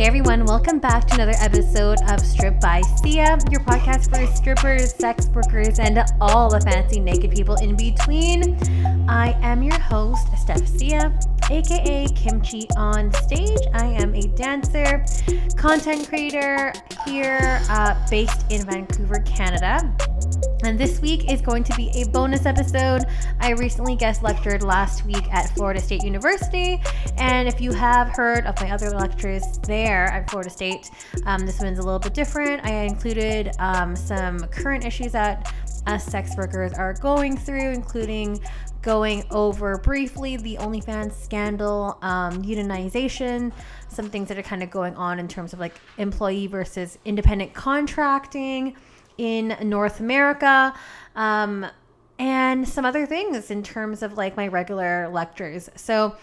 Hey everyone, welcome back to another episode of Strip by Sia, your podcast for strippers, sex workers, and all the fancy naked people in between. I am your host, Steph Sia, aka Kimchi on stage. I am a dancer, content creator here based in Vancouver, Canada. And this week is going to be a bonus episode. I recently guest lectured last week at Florida State University. And if you have heard of my other lectures there at Florida State, this one's a little bit different. I included some current issues that us sex workers are going through, including going over briefly the OnlyFans scandal, unionization, some things that are kind of going on in terms of like employee versus independent contracting in North America, and some other things in terms of like my regular lectures. So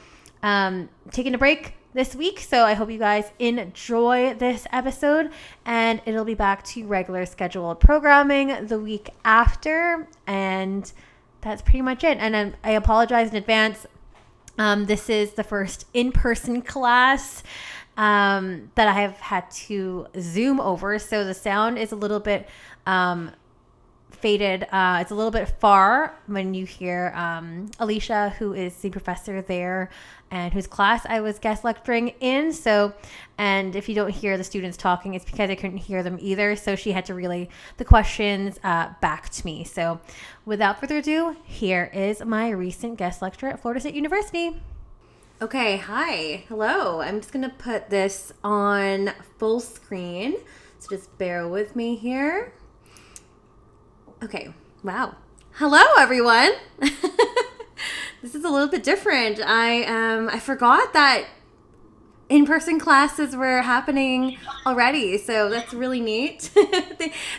taking a break this week, so I hope you guys enjoy this episode, and it'll be back to regular scheduled programming the week after, and that's pretty much it. And I apologize in advance. This is the first in-person class that I have had to Zoom over, so the sound is a little bit faded. It's a little bit far when you hear Alicia, who is the professor there and whose class I was guest lecturing in. So, and if you don't hear the students talking, it's because I couldn't hear them either. So she had to relay the questions back to me. So without further ado, here is my recent guest lecture at Florida State University. Okay, hi, hello. I'm just gonna put this on full screen, so just bear with me here. Okay, wow. Hello, everyone. This is a little bit different. I forgot that in-person classes were happening already, so that's really neat.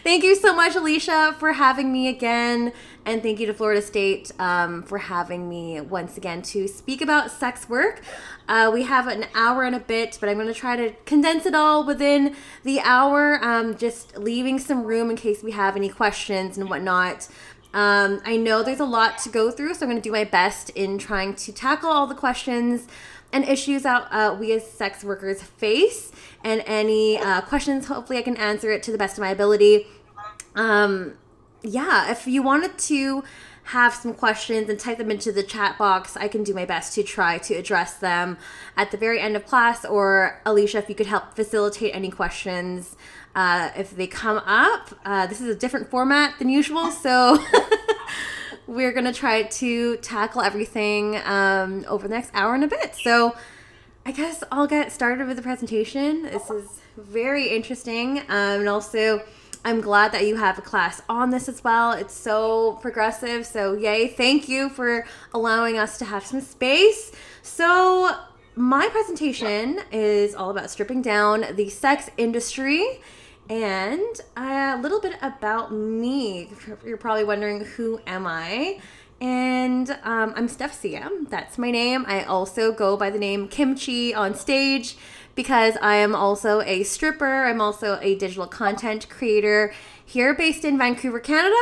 Thank you so much, Alicia, for having me again, and thank you to Florida State for having me once again to speak about sex work. We have an hour and a bit, but I'm going to try to condense it all within the hour, just leaving some room in case we have any questions and whatnot. I know there's a lot to go through, so I'm going to do my best in trying to tackle all the questions and issues that we as sex workers face, and any questions, hopefully I can answer it to the best of my ability. If you wanted to have some questions and type them into the chat box, I can do my best to try to address them at the very end of class, or Alicia, if you could help facilitate any questions if they come up. This is a different format than usual, so we're going to try to tackle everything over the next hour and a bit. So I guess I'll get started with the presentation. This is very interesting. And also, I'm glad that you have a class on this as well. It's so progressive. So yay. Thank you for allowing us to have some space. So my presentation is all about stripping down the sex industry. And a little bit about me. You're probably wondering, who am I? And I'm Steph Sia. That's my name. I also go by the name Kimchi on stage because I am also a stripper. I'm also a digital content creator here based in Vancouver, Canada.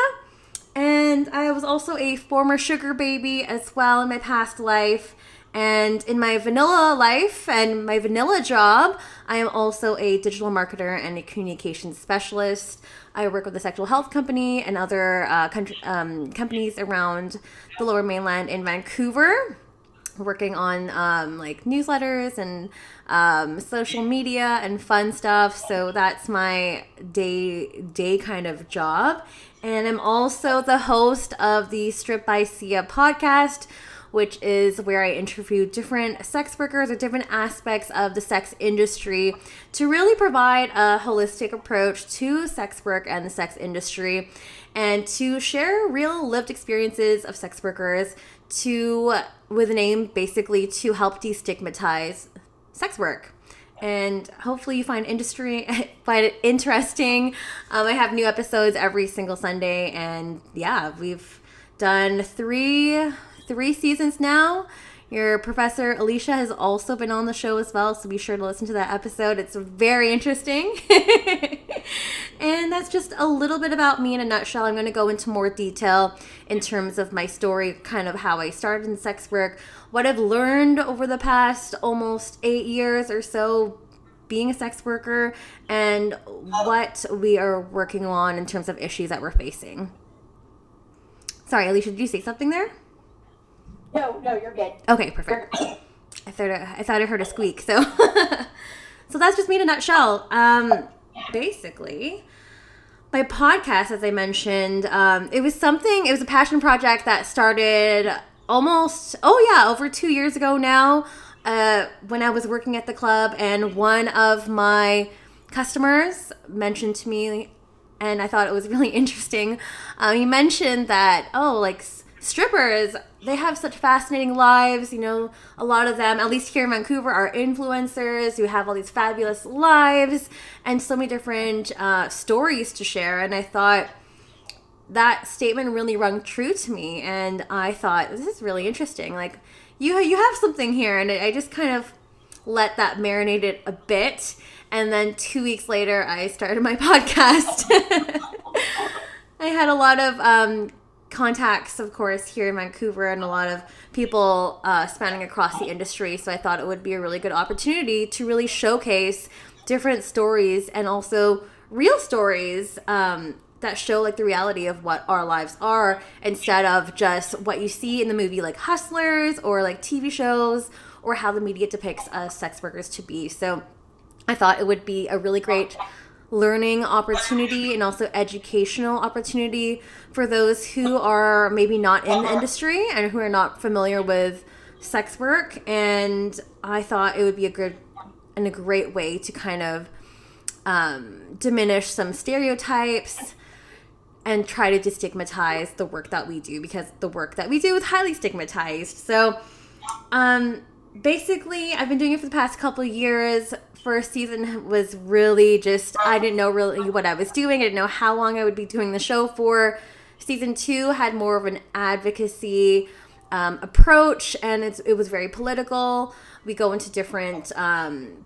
And I was also a former sugar baby as well in my past life. And in my vanilla life and my vanilla job, I am also a digital marketer and a communications specialist. I work with a sexual health company and other companies around the Lower Mainland in Vancouver, working on like newsletters and social media and fun stuff. So that's my day kind of job. And I'm also the host of the Strip by Sia podcast, which is where I interview different sex workers or different aspects of the sex industry to really provide a holistic approach to sex work and the sex industry, and to share real lived experiences of sex workers with an aim basically to help destigmatize sex work. And hopefully you find it interesting. I have new episodes every single Sunday, and yeah, we've done three seasons now. Your professor Alicia has also been on the show as well, so be sure to listen to that episode. It's very interesting. And that's just a little bit about me in a nutshell. I'm going to go into more detail in terms of my story, kind of how I started in sex work, what I've learned over the past almost 8 years or so being a sex worker and what we are working on in terms of issues that we're facing. Sorry, Alicia, did you say something there? No, you're good. Okay, perfect. I thought I heard a squeak. So, so that's just me in a nutshell. Basically, my podcast, as I mentioned, it was a passion project that started over 2 years ago now, when I was working at the club, and one of my customers mentioned to me, and I thought it was really interesting. He mentioned that, strippers, they have such fascinating lives. You know, a lot of them, at least here in Vancouver, are influencers who have all these fabulous lives and so many different stories to share. And I thought that statement really rung true to me. And I thought, this is really interesting. Like, you have something here. And I just kind of let that marinate it a bit. And then 2 weeks later, I started my podcast. I had a lot of contacts, of course, here in Vancouver, and a lot of people spanning across the industry. So I thought it would be a really good opportunity to really showcase different stories, and also real stories that show like the reality of what our lives are, instead of just what you see in the movie like Hustlers or like TV shows, or how the media depicts us sex workers to be. So I thought it would be a really great learning opportunity and also educational opportunity for those who are maybe not in the industry and who are not familiar with sex work. And I thought it would be a great way to kind of diminish some stereotypes and try to destigmatize the work that we do, because the work that we do is highly stigmatized. So basically, I've been doing it for the past couple of years. First season was really just, I didn't know really what I was doing. I didn't know how long I would be doing the show for. Season 2 had more of an advocacy approach, and it was very political. We go into different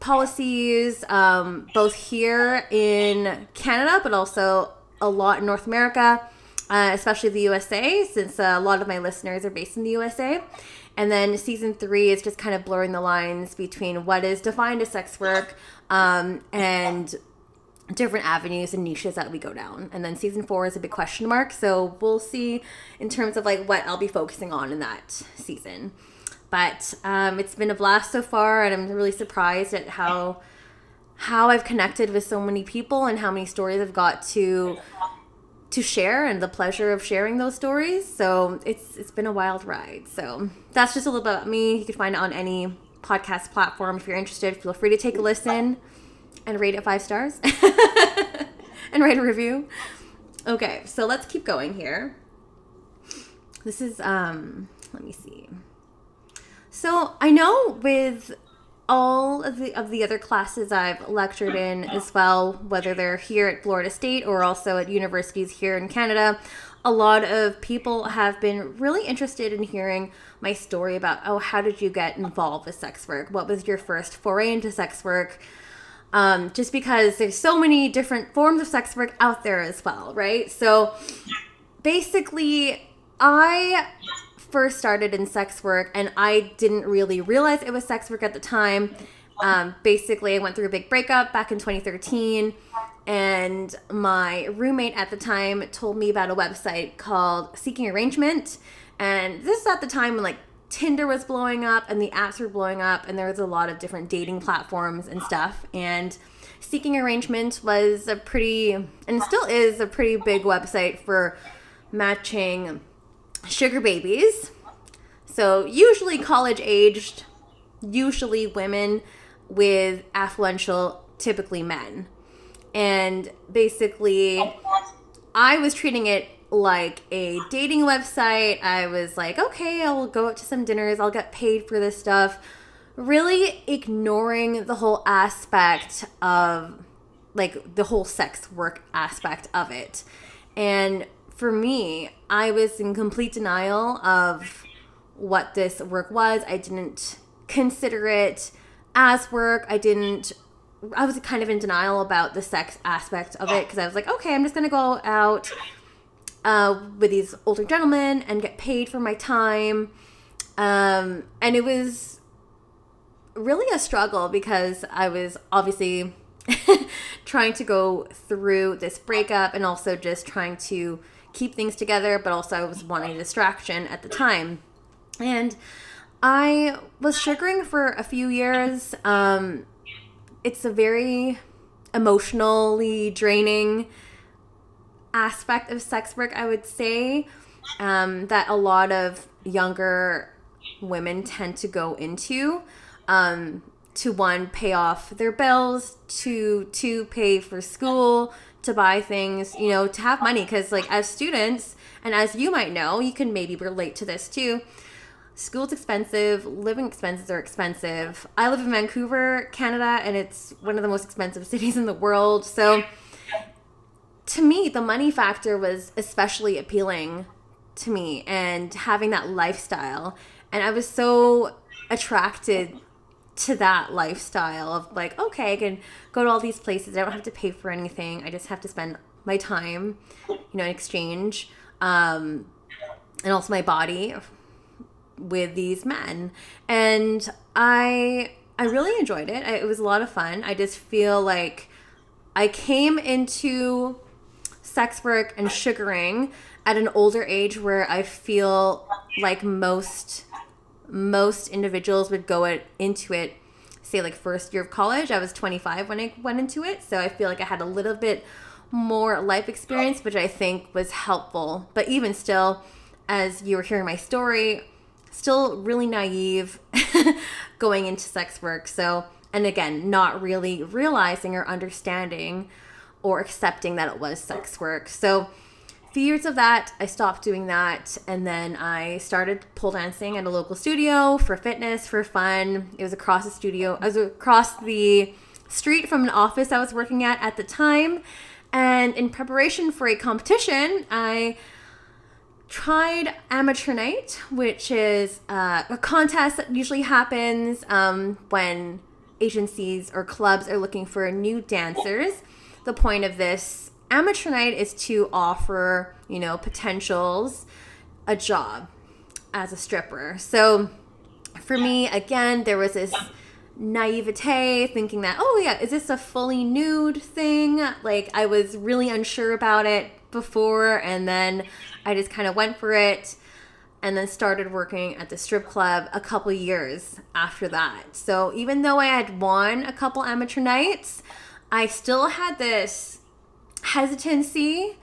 policies, both here in Canada, but also a lot in North America, especially the USA, since a lot of my listeners are based in the USA. And then season 3 is just kind of blurring the lines between what is defined as sex work and different avenues and niches that we go down. And then season 4 is a big question mark. So we'll see in terms of like what I'll be focusing on in that season. But it's been a blast so far, and I'm really surprised at how I've connected with so many people and how many stories I've got to share, and the pleasure of sharing those stories. So it's been a wild ride. So that's just a little bit about me. You can find it on any podcast platform. If you're interested, feel free to take a listen and rate it 5 stars and write a review. Okay, so let's keep going here. This is, let me see. So I know with all of the other classes I've lectured in as well, whether they're here at Florida State or also at universities here in Canada, a lot of people have been really interested in hearing my story about, how did you get involved with sex work? What was your first foray into sex work? Just because there's so many different forms of sex work out there as well, right? So basically, I first started in sex work, and I didn't really realize it was sex work at the time. Basically, I went through a big breakup back in 2013, and my roommate at the time told me about a website called Seeking Arrangement. And this is at the time when like Tinder was blowing up and the apps were blowing up, and there was a lot of different dating platforms and stuff. And Seeking Arrangement was and still is a pretty big website for matching sugar babies. So usually college-aged, usually women with affluential, typically men. And basically, I was treating it like a dating website. I was like, okay, I'll go out to some dinners. I'll get paid for this stuff. Really ignoring the whole aspect of, like, the whole sex work aspect of it. And for me, I was in complete denial of what this work was. I didn't consider it as work. I was kind of in denial about the sex aspect of it, because I was like, okay, I'm just going to go out with these older gentlemen and get paid for my time. And it was really a struggle because I was obviously trying to go through this breakup and also just trying to keep things together, but also I was wanting a distraction at the time. And I was sugaring for a few years. It's a very emotionally draining aspect of sex work, I would say, that a lot of younger women tend to go into, to one, pay off their bills, to pay for school, to buy things, you know, to have money. Because like as students, and as you might know, you can maybe relate to this too, school's expensive, living expenses are expensive. I live in Vancouver, Canada, and it's one of the most expensive cities in the world. So to me, the money factor was especially appealing to me, and having that lifestyle. And I was so attracted to that lifestyle of like, okay, I can go to all these places. I don't have to pay for anything. I just have to spend my time, you know, in exchange, and also my body with these men. And I really enjoyed it. It was a lot of fun. I just feel like I came into sex work and sugaring at an older age where I feel like most individuals would go into it, say like first year of college. I was 25 when I went into it, so I feel like I had a little bit more life experience, which I think was helpful. But even still, as you were hearing my story, still really naive going into sex work. So, and again, not really realizing or understanding or accepting that it was sex work. So a few years of that, I stopped doing that, and then I started pole dancing at a local studio for fitness, for fun. It was across the studio. I was across the street from an office I was working at the time. And in preparation for a competition, I tried amateur night, which is a contest that usually happens when agencies or clubs are looking for new dancers. The point of this amateur night is to offer, you know, potentials a job as a stripper. So for me, again, there was this naivete thinking that, oh yeah, is this a fully nude thing? Like I was really unsure about it before, and then I just kind of went for it, and then started working at the strip club a couple years after that. So even though I had won a couple amateur nights, I still had this hesitancy,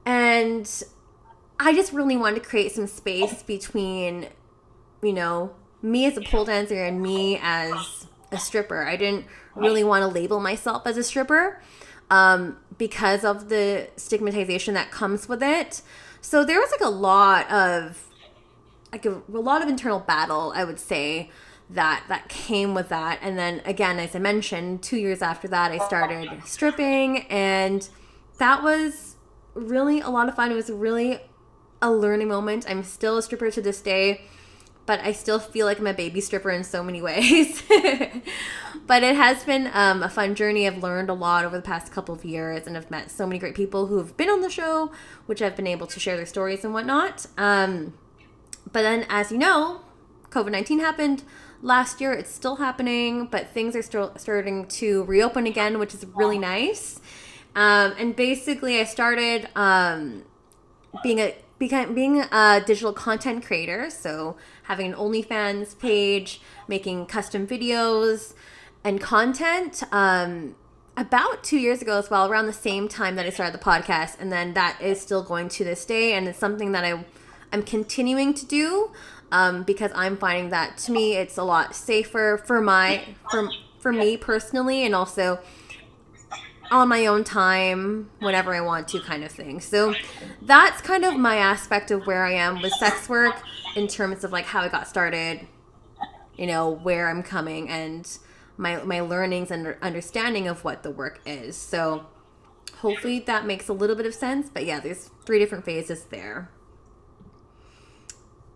and I just really wanted to create some space between, you know, me as a pole dancer and me as a stripper. I didn't really want to label myself as a stripper because of the stigmatization that comes with it. So there was like a lot of internal battle, I would say, that came with that. And then again, as I mentioned, 2 years after that, I started stripping, and that was really a lot of fun. It was really a learning moment. I'm still a stripper to this day, but I still feel like I'm a baby stripper in so many ways. But it has been a fun journey. I've learned a lot over the past couple of years, and I've met so many great people who have been on the show, which I've been able to share their stories and whatnot. But then, as you know, COVID-19 happened last year. It's still happening, but things are still starting to reopen again, which is really nice. And basically, I started being a digital content creator, so having an OnlyFans page, making custom videos and content about 2 years ago as well, around the same time that I started the podcast. And then that is still going to this day, and it's something that I'm continuing to do because I'm finding that, to me, it's a lot safer for me personally, and also on my own time, whenever I want to, kind of thing. So that's kind of my aspect of where I am with sex work in terms of like how I got started, you know, where I'm coming, and my learnings and understanding of what the work is. So hopefully that makes a little bit of sense. But yeah, there's 3 different phases there.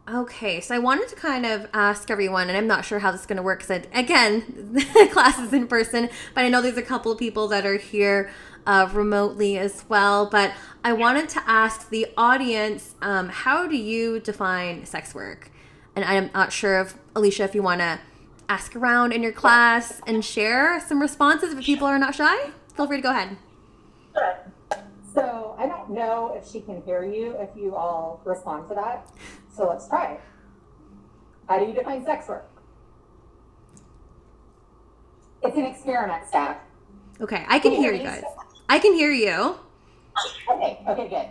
Okay, so I wanted to kind of ask everyone, and I'm not sure how this is going to work because, again, the class is in person, but I know there's a couple of people that are here remotely as well. But I wanted to ask the audience, how do you define sex work? And I'm not sure if, Alicia, if you want to ask around in your class and share some responses if people are not shy? Feel free to go ahead. Sure. So I don't know if she can hear you if you all respond to that. So let's try it. How do you define sex work? It's an experiment, staff. Okay, I can hear you guys. I can hear you. Okay, good.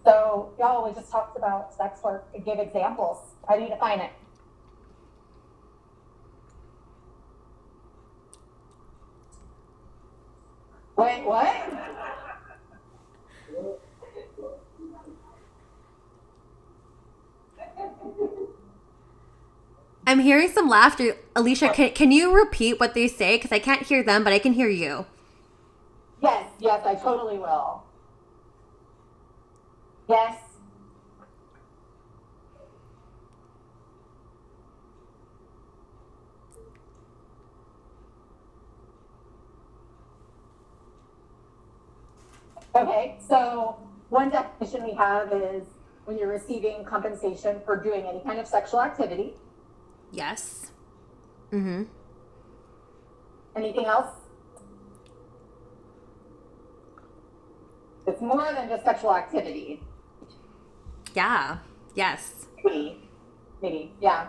So y'all, we just talked about sex work and give examples. How do you define it? Wait, what? I'm hearing some laughter. Alicia, can you repeat what they say? Because I can't hear them, but I can hear you. Yes, I totally will. Yes. Okay, so one definition we have is when you're receiving compensation for doing any kind of sexual activity. Yes. Mm-hmm. Anything else? It's more than just sexual activity. Yeah. Yes. Maybe, yeah.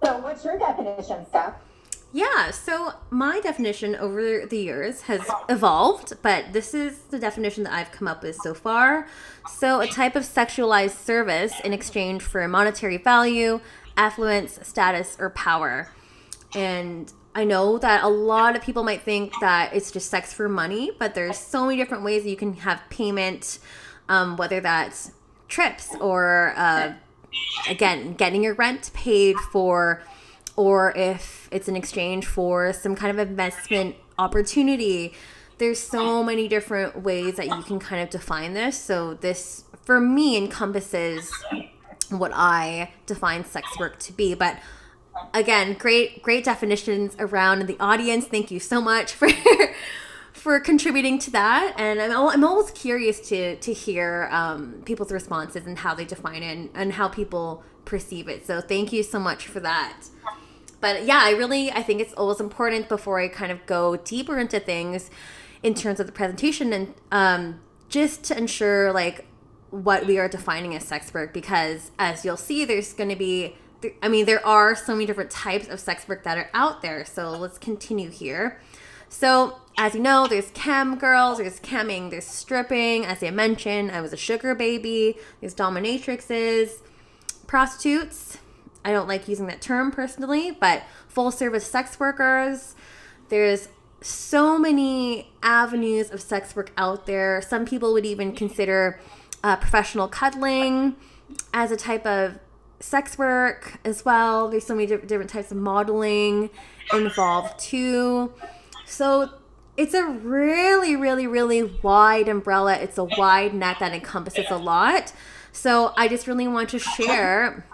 So what's your definition, Steph? Yeah, so my definition over the years has evolved, but this is the definition that I've come up with so far. So a type of sexualized service in exchange for monetary value, affluence, status, or power. And I know that a lot of people might think that it's just sex for money, but there's so many different ways that you can have payment, whether that's trips or, again, getting your rent paid for, or if it's in exchange for some kind of investment opportunity. There's so many different ways that you can kind of define this. So this, for me, encompasses what I define sex work to be. But again, great definitions around in the audience. Thank you so much for contributing to that. And I'm always curious to hear people's responses and how they define it and how people perceive it. So thank you so much for that. But yeah, I think it's always important before I kind of go deeper into things in terms of the presentation and just to ensure like what we are defining as sex work, because as you'll see, there's going to be, there are so many different types of sex work that are out there. So let's continue here. So as you know, there's cam girls, there's camming, there's stripping. As I mentioned, I was a sugar baby. There's dominatrixes, prostitutes. I don't like using that term personally, but full service sex workers. There's so many avenues of sex work out there. Some people would even consider professional cuddling as a type of sex work as well. There's so many different types of modeling involved too. So it's a really, really, really wide umbrella. It's a wide net that encompasses a lot. So I just really want to share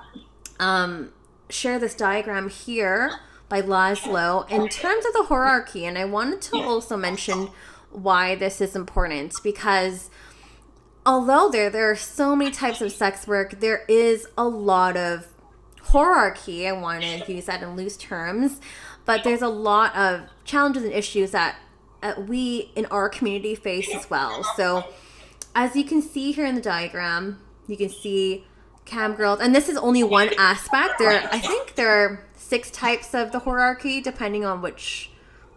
this diagram here by Laszlo in terms of the hierarchy. And I wanted to also mention why this is important, because although there are so many types of sex work, there is a lot of hierarchy. I want to use that in loose terms, but there's a lot of challenges and issues that we in our community face as well. So as you can see here in the diagram, you can see cam girls, and this is only one aspect. I think there are 6 types of the hierarchy depending on which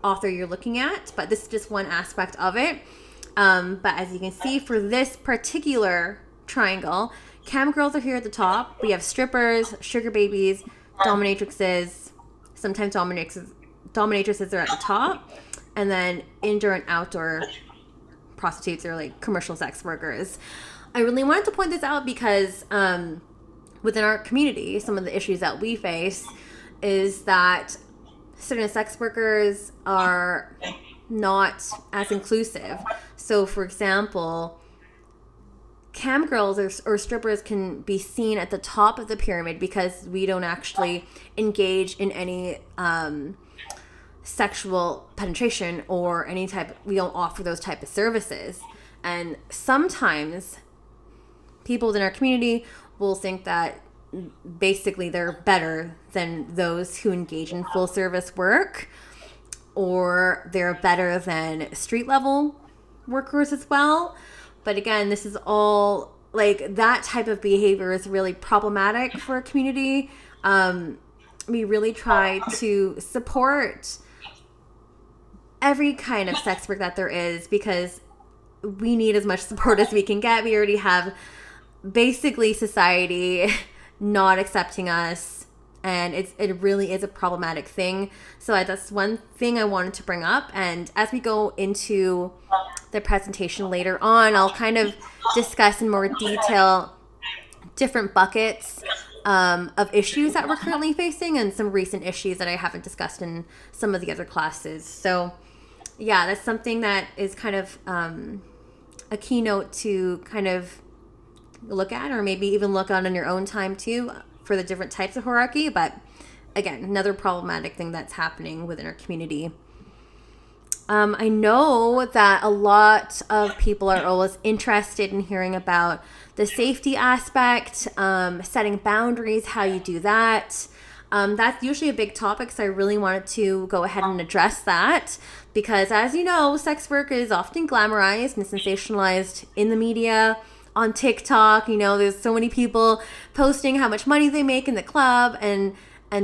author you're looking at, but this is just one aspect of it. But as you can see, for this particular triangle, cam girls are here at the top. We have strippers, sugar babies, dominatrixes. Sometimes dominatrixes are at the top, and then indoor and outdoor prostitutes are like commercial sex workers. I really wanted to point this out because within our community, some of the issues that we face is that certain sex workers are not as inclusive. So, for example, cam girls or strippers can be seen at the top of the pyramid because we don't actually engage in any sexual penetration or any type. We don't offer those type of services. And sometimes people within our community will think that basically they're better than those who engage in full service work, or they're better than street level workers as well. But again, this is all like that type of behavior is really problematic for a community. We really try to support every kind of sex work that there is, because we need as much support as we can get. We already have basically society not accepting us, and it really is a problematic thing. So that's one thing I wanted to bring up. And as we go into the presentation later on, I'll kind of discuss in more detail different buckets of issues that we're currently facing, and some recent issues that I haven't discussed in some of the other classes. So yeah, that's something that is kind of a keynote to kind of look at, or maybe even look on in your own time too, for the different types of hierarchy. But again, another problematic thing that's happening within our community. I know that a lot of people are always interested in hearing about the safety aspect, setting boundaries, how you do that. That's usually a big topic, so I really wanted to go ahead and address that, because as you know, sex work is often glamorized and sensationalized in the media, on TikTok. You know, there's so many people posting how much money they make in the club, and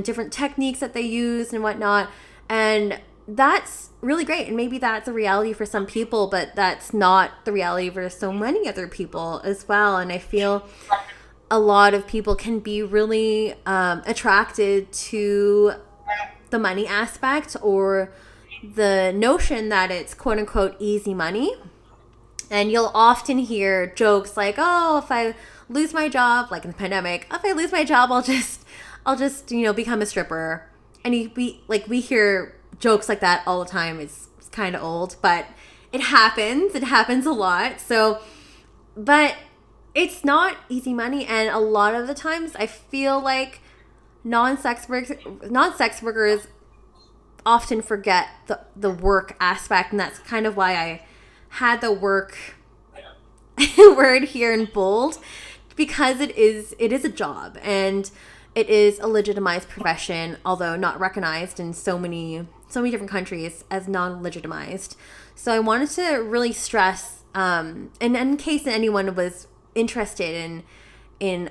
different techniques that they use and whatnot. And that's really great, and maybe that's a reality for some people, but that's not the reality for so many other people as well. And I feel a lot of people can be really attracted to the money aspect, or the notion that it's quote unquote easy money. And you'll often hear jokes like, oh, if I lose my job, like in the pandemic, if I lose my job, I'll just become a stripper. And we hear jokes like that all the time. It's kind of old, but it happens a lot. So, but it's not easy money, and a lot of the times I feel like non-sex workers often forget the work aspect, and that's kind of why I had the work word here in bold, because it is a job, and it is a legitimized profession, although not recognized in so many different countries as non-legitimized. So I wanted to really stress, and in case anyone was interested in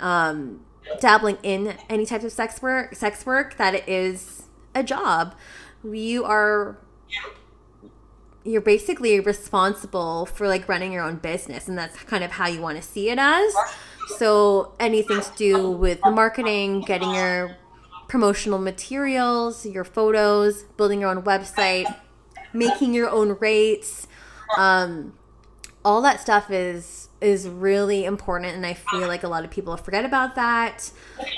dabbling in any type of sex work, that it is a job. You're basically responsible for like running your own business, and that's kind of how you want to see it as. So anything to do with the marketing, getting your promotional materials, your photos, building your own website, making your own rates, all that stuff is really important, and I feel like a lot of people forget about that.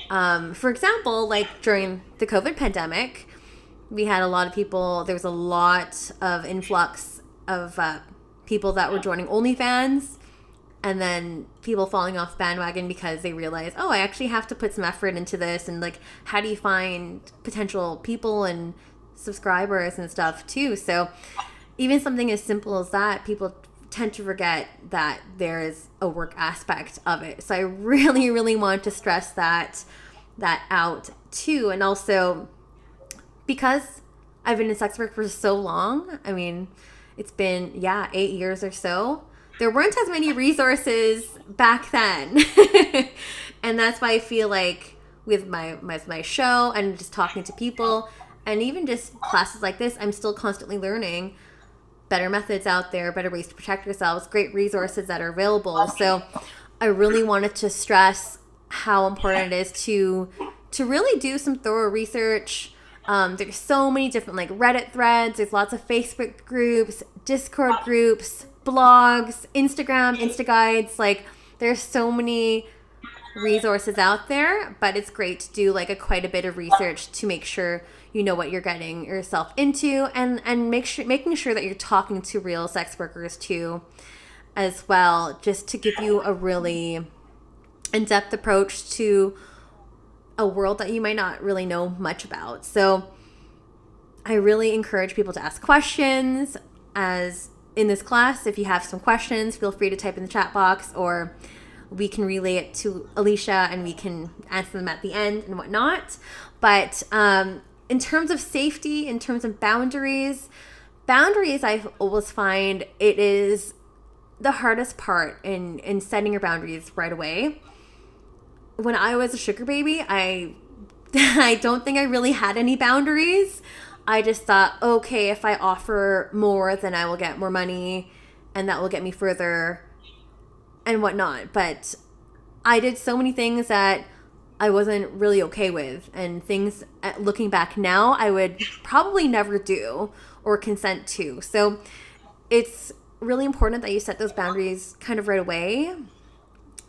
For example, like during the COVID pandemic, we had a lot of people, there was a lot of influx of people that were joining OnlyFans, and then people falling off bandwagon because they realized, oh, I actually have to put some effort into this, and like, how do you find potential people and subscribers and stuff too? So even something as simple as that, people tend to forget that there is a work aspect of it. So I really, really want to stress that out too. And also, because I've been in sex work for so long, I mean, it's been 8 years or so, there weren't as many resources back then. And that's why I feel like with my show and just talking to people, and even just classes like this, I'm still constantly learning better methods out there, better ways to protect yourselves, great resources that are available. So I really wanted to stress how important it is to really do some thorough research. There's so many different like Reddit threads, there's lots of Facebook groups, Discord groups, blogs, Instagram, Instaguides, like there's so many resources out there, but it's great to do like quite a bit of research to make sure you know what you're getting yourself into, and making sure that you're talking to real sex workers too as well, just to give you a really in-depth approach to a world that you might not really know much about. So I really encourage people to ask questions. As in this class, if you have some questions, feel free to type in the chat box or we can relay it to Alicia and we can answer them at the end and whatnot. But in terms of safety, in terms of boundaries, I always find it is the hardest part in setting your boundaries right away. When I was a sugar baby, I don't think I really had any boundaries. I just thought, okay, if I offer more, then I will get more money and that will get me further and whatnot. But I did so many things that I wasn't really okay with, and things, looking back now, I would probably never do or consent to. So it's really important that you set those boundaries kind of right away.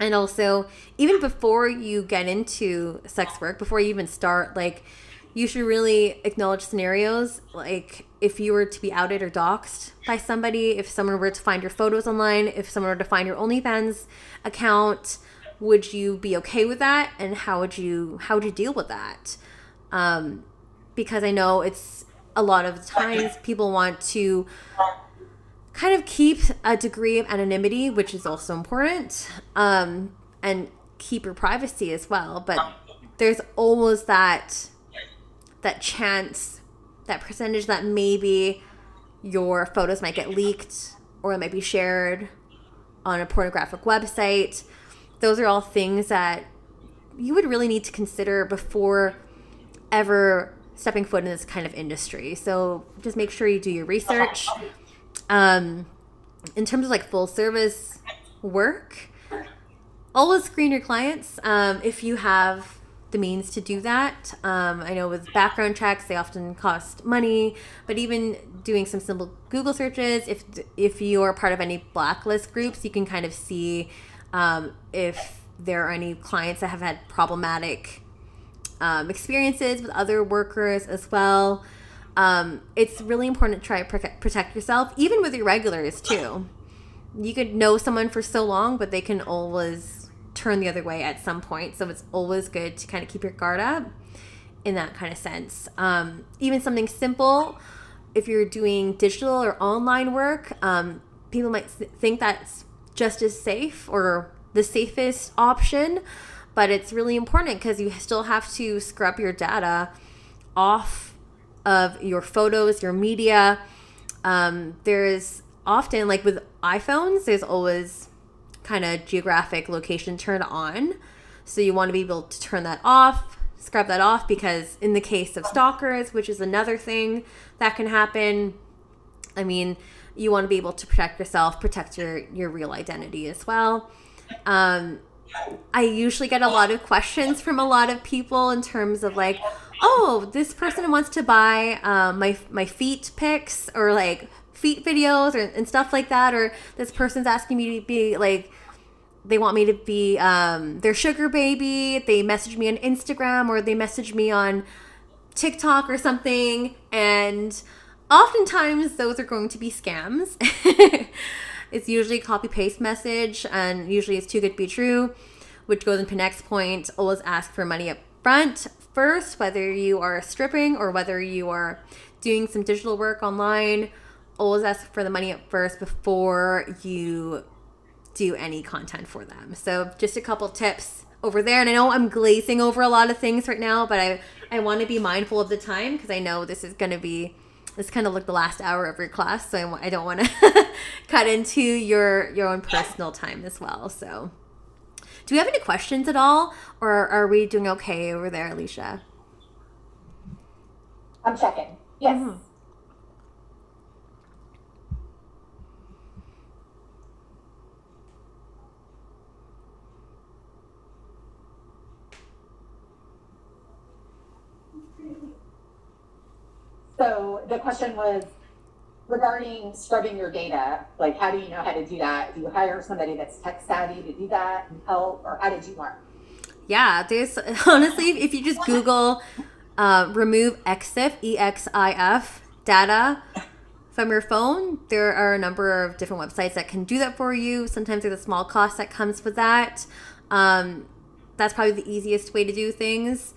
And also, even before you get into sex work, before you even start, like, you should really acknowledge scenarios, like if you were to be outed or doxxed by somebody, if someone were to find your photos online, if someone were to find your OnlyFans account, would you be okay with that? And how would you deal with that? Because I know it's a lot of times people want to kind of keep a degree of anonymity, which is also important, and keep your privacy as well. But there's always that chance, that percentage that maybe your photos might get leaked or it might be shared on a pornographic website. Those are all things that you would really need to consider before ever stepping foot in this kind of industry. So just make sure you do your research. In terms of like full service work, always screen your clients if you have the means to do that. I know with background checks, they often cost money, but even doing some simple Google searches, if you are part of any blacklist groups, you can kind of see if there are any clients that have had problematic experiences with other workers as well. It's really important to try to protect yourself, even with your regulars too. You could know someone for so long, but they can always turn the other way at some point. So it's always good to kind of keep your guard up in that kind of sense. Even something simple, if you're doing digital or online work, people might think that's just as safe or the safest option, but it's really important because you still have to scrub your data off of your photos, your media. There's often, like with iPhones, there's always kind of geographic location turned on. So you want to be able to turn that off, scrub that off, because in the case of stalkers, which is another thing that can happen, I mean, you want to be able to protect yourself, protect your real identity as well. I usually get a lot of questions from a lot of people in terms of like, oh, this person wants to buy my feet pics or like feet videos and stuff like that, or this person's asking me to be like, they want me to be their sugar baby. They message me on Instagram or they message me on TikTok or something, and oftentimes those are going to be scams. It's usually a copy-paste message, and usually it's too good to be true, which goes into next point. Always ask for money up front first, whether you are stripping or whether you are doing some digital work online. Always ask for the money up first before you do any content for them. So just a couple tips over there. And I know I'm glazing over a lot of things right now, but I want to be mindful of the time because I know this is going to be, it's kind of like the last hour of your class. So I don't want to cut into your own personal time as well. So do we have any questions at all, or are we doing okay over there, Alicia? I'm checking. Yes. Mm-hmm. So the question was regarding scrubbing your data. Like, how do you know how to do that? Do you hire somebody that's tech savvy to do that and help, or how did you learn? Yeah, there's honestly, if you just Google remove EXIF, EXIF data from your phone, there are a number of different websites that can do that for you. Sometimes there's a small cost that comes with that. That's probably the easiest way to do things.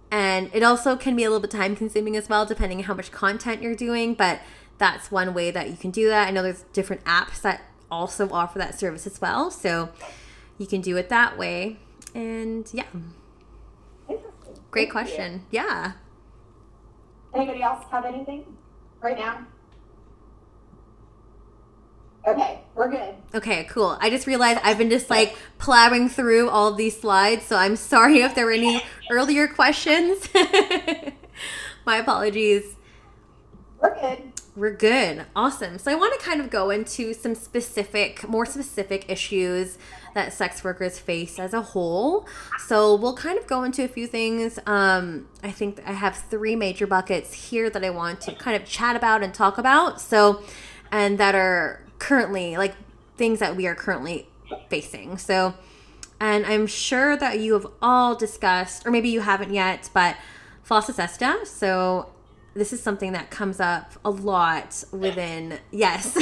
And it also can be a little bit time consuming as well, depending on how much content you're doing. But that's one way that you can do that. I know there's different apps that also offer that service as well. So you can do it that way. And yeah, Interesting. great Thank question. you. Yeah. Anybody else have anything right now? Okay, we're good. Okay, cool. I just realized I've been just like plowing through all of these slides, so I'm sorry if there were any earlier questions. My apologies. We're good. We're good. Awesome. So I want to kind of go into some more specific issues that sex workers face as a whole. So we'll kind of go into a few things. I think I have 3 major buckets here that I want to kind of chat about and talk about. So, and that are currently like things that we are currently facing. So, and I'm sure that you have all discussed, or maybe you haven't yet, but fossa sesta. So this is something that comes up a lot within, yes,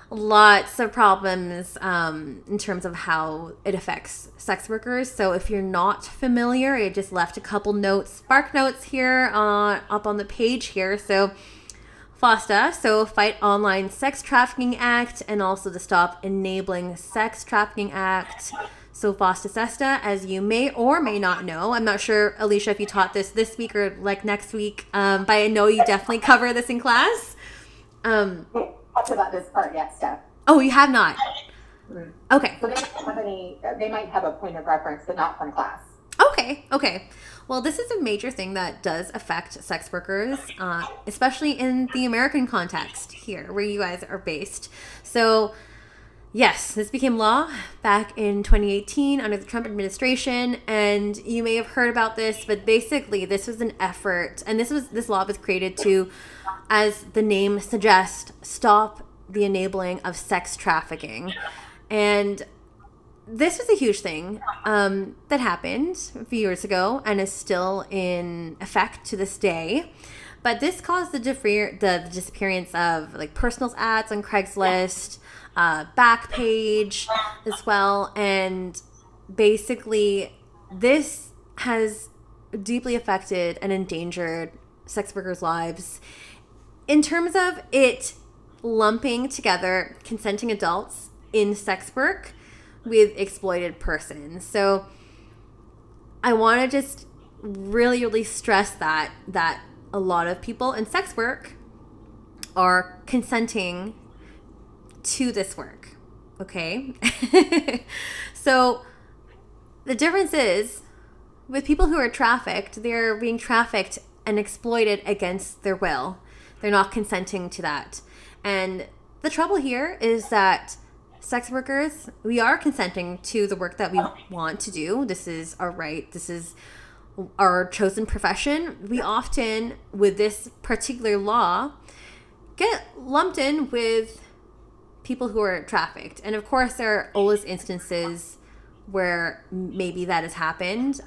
lots of problems in terms of how it affects sex workers. So if you're not familiar, I just left a couple notes, spark notes here up on the page here. So FOSTA, so Fight Online Sex Trafficking Act, and also the Stop Enabling Sex Trafficking Act. So FOSTA SESTA, as you may or may not know, I'm not sure, Alicia, if you taught this week or like next week, but I know you definitely cover this in class. Talked about this part yet, Steph. Oh, you have not? Okay. So they might have a point of reference, but not from class. Okay. Well, this is a major thing that does affect sex workers, especially in the American context here, where you guys are based. So yes, this became law back in 2018 under the Trump administration, and you may have heard about this, but basically this was an effort, and this law was created to, as the name suggests, stop the enabling of sex trafficking. And this was a huge thing that happened a few years ago and is still in effect to this day. But this caused the disappearance of like personal ads on Craigslist, Backpage as well, and basically this has deeply affected and endangered sex workers' lives in terms of it lumping together consenting adults in sex work with exploited persons. So I want to just really stress that a lot of people in sex work are consenting to this work. Okay? So the difference is with people who are trafficked, they're being trafficked and exploited against their will. They're not consenting to that. And the trouble here is that sex workers, we are consenting to the work that we want to do. This is our right. This is our chosen profession. We often, with this particular law, get lumped in with people who are trafficked. And of course, there are always instances where maybe that has happened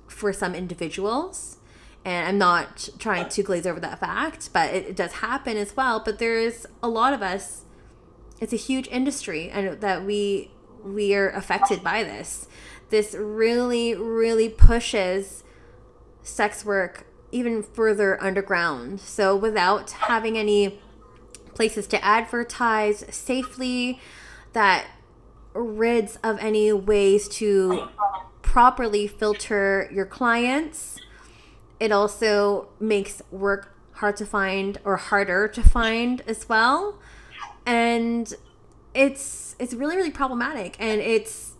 for some individuals. And I'm not trying to glaze over that fact, but it does happen as well. But there's a lot of us, it's a huge industry, and that we are affected by this. This really pushes sex work even further underground. So without having any places to advertise safely, that rids of any ways to properly filter your clients. It also makes work hard to find, or harder to find as well. And it's really problematic, and it's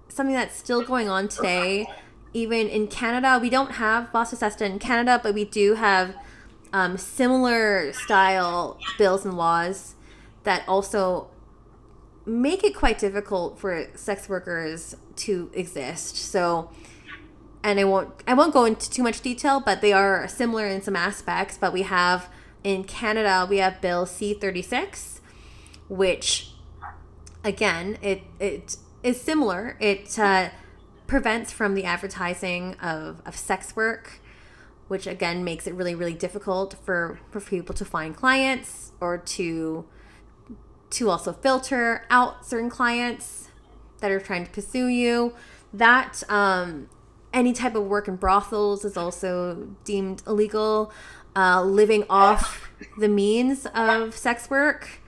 something that's still going on today. Even in Canada, we don't have fossa sesta in Canada, but we do have similar style bills and laws that also make it quite difficult for sex workers to exist. So, and I won't go into too much detail, but they are similar in some aspects. But we have in Canada, we have Bill C-36, which again, it is similar. It prevents from the advertising of sex work, which again makes it really difficult for people to find clients, or to also filter out certain clients that are trying to pursue you. That any type of work in brothels is also deemed illegal. Living off the means of sex work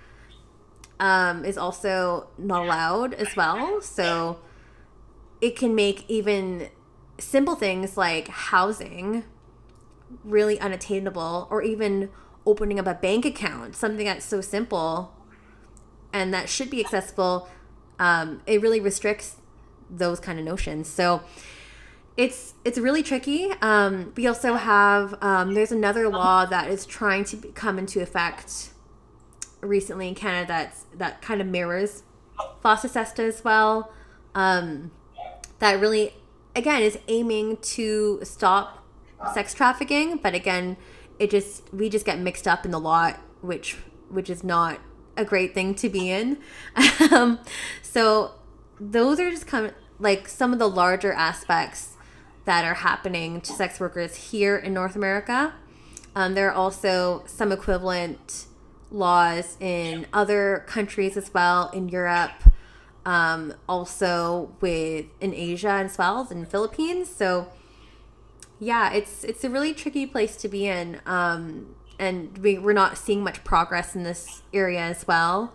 is also not allowed as well. So it can make even simple things like housing really unattainable, or even opening up a bank account, something that's so simple and that should be accessible. It really restricts those kind of notions. So it's really tricky. We also have there's another law that is trying to come into effect recently in Canada that kind of mirrors FOSTA SESTA as well. That really, again, is aiming to stop sex trafficking, but again, we just get mixed up in the law, which is not a great thing to be in. So those are just kind of like some of the larger aspects that are happening to sex workers here in North America. There are also some equivalent laws in other countries as well, in Europe, also in Asia as well as in Philippines. So yeah, it's a really tricky place to be in, and we're not seeing much progress in this area as well.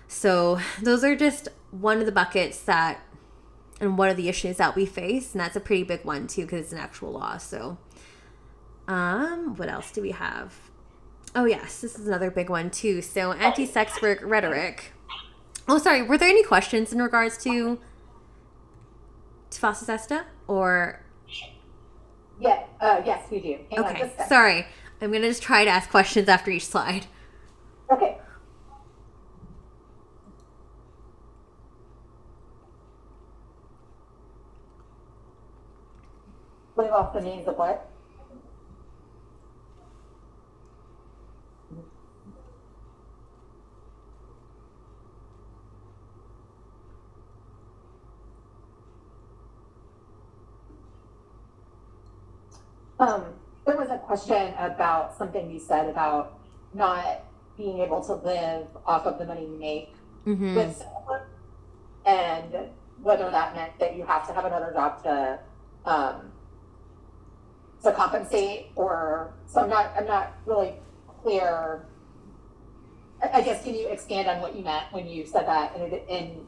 So those are just one of the buckets and one of the issues that we face, and that's a pretty big one too because it's an actual law. So what else do we have? Oh yes, this is another big one too. So anti-sex work rhetoric. Oh, sorry, were there any questions in regards to FOSTA SESTA or? Yeah, yes, we do. Hang on Okay, just a second. sorry. I'm going to just try to ask questions after each slide. Okay. Leave off the means of what? There was a question about something you said about not being able to live off of the money you make with someone, and whether that meant that you have to have another job to compensate, or so I'm not really clear. I guess, can you expand on what you meant when you said that in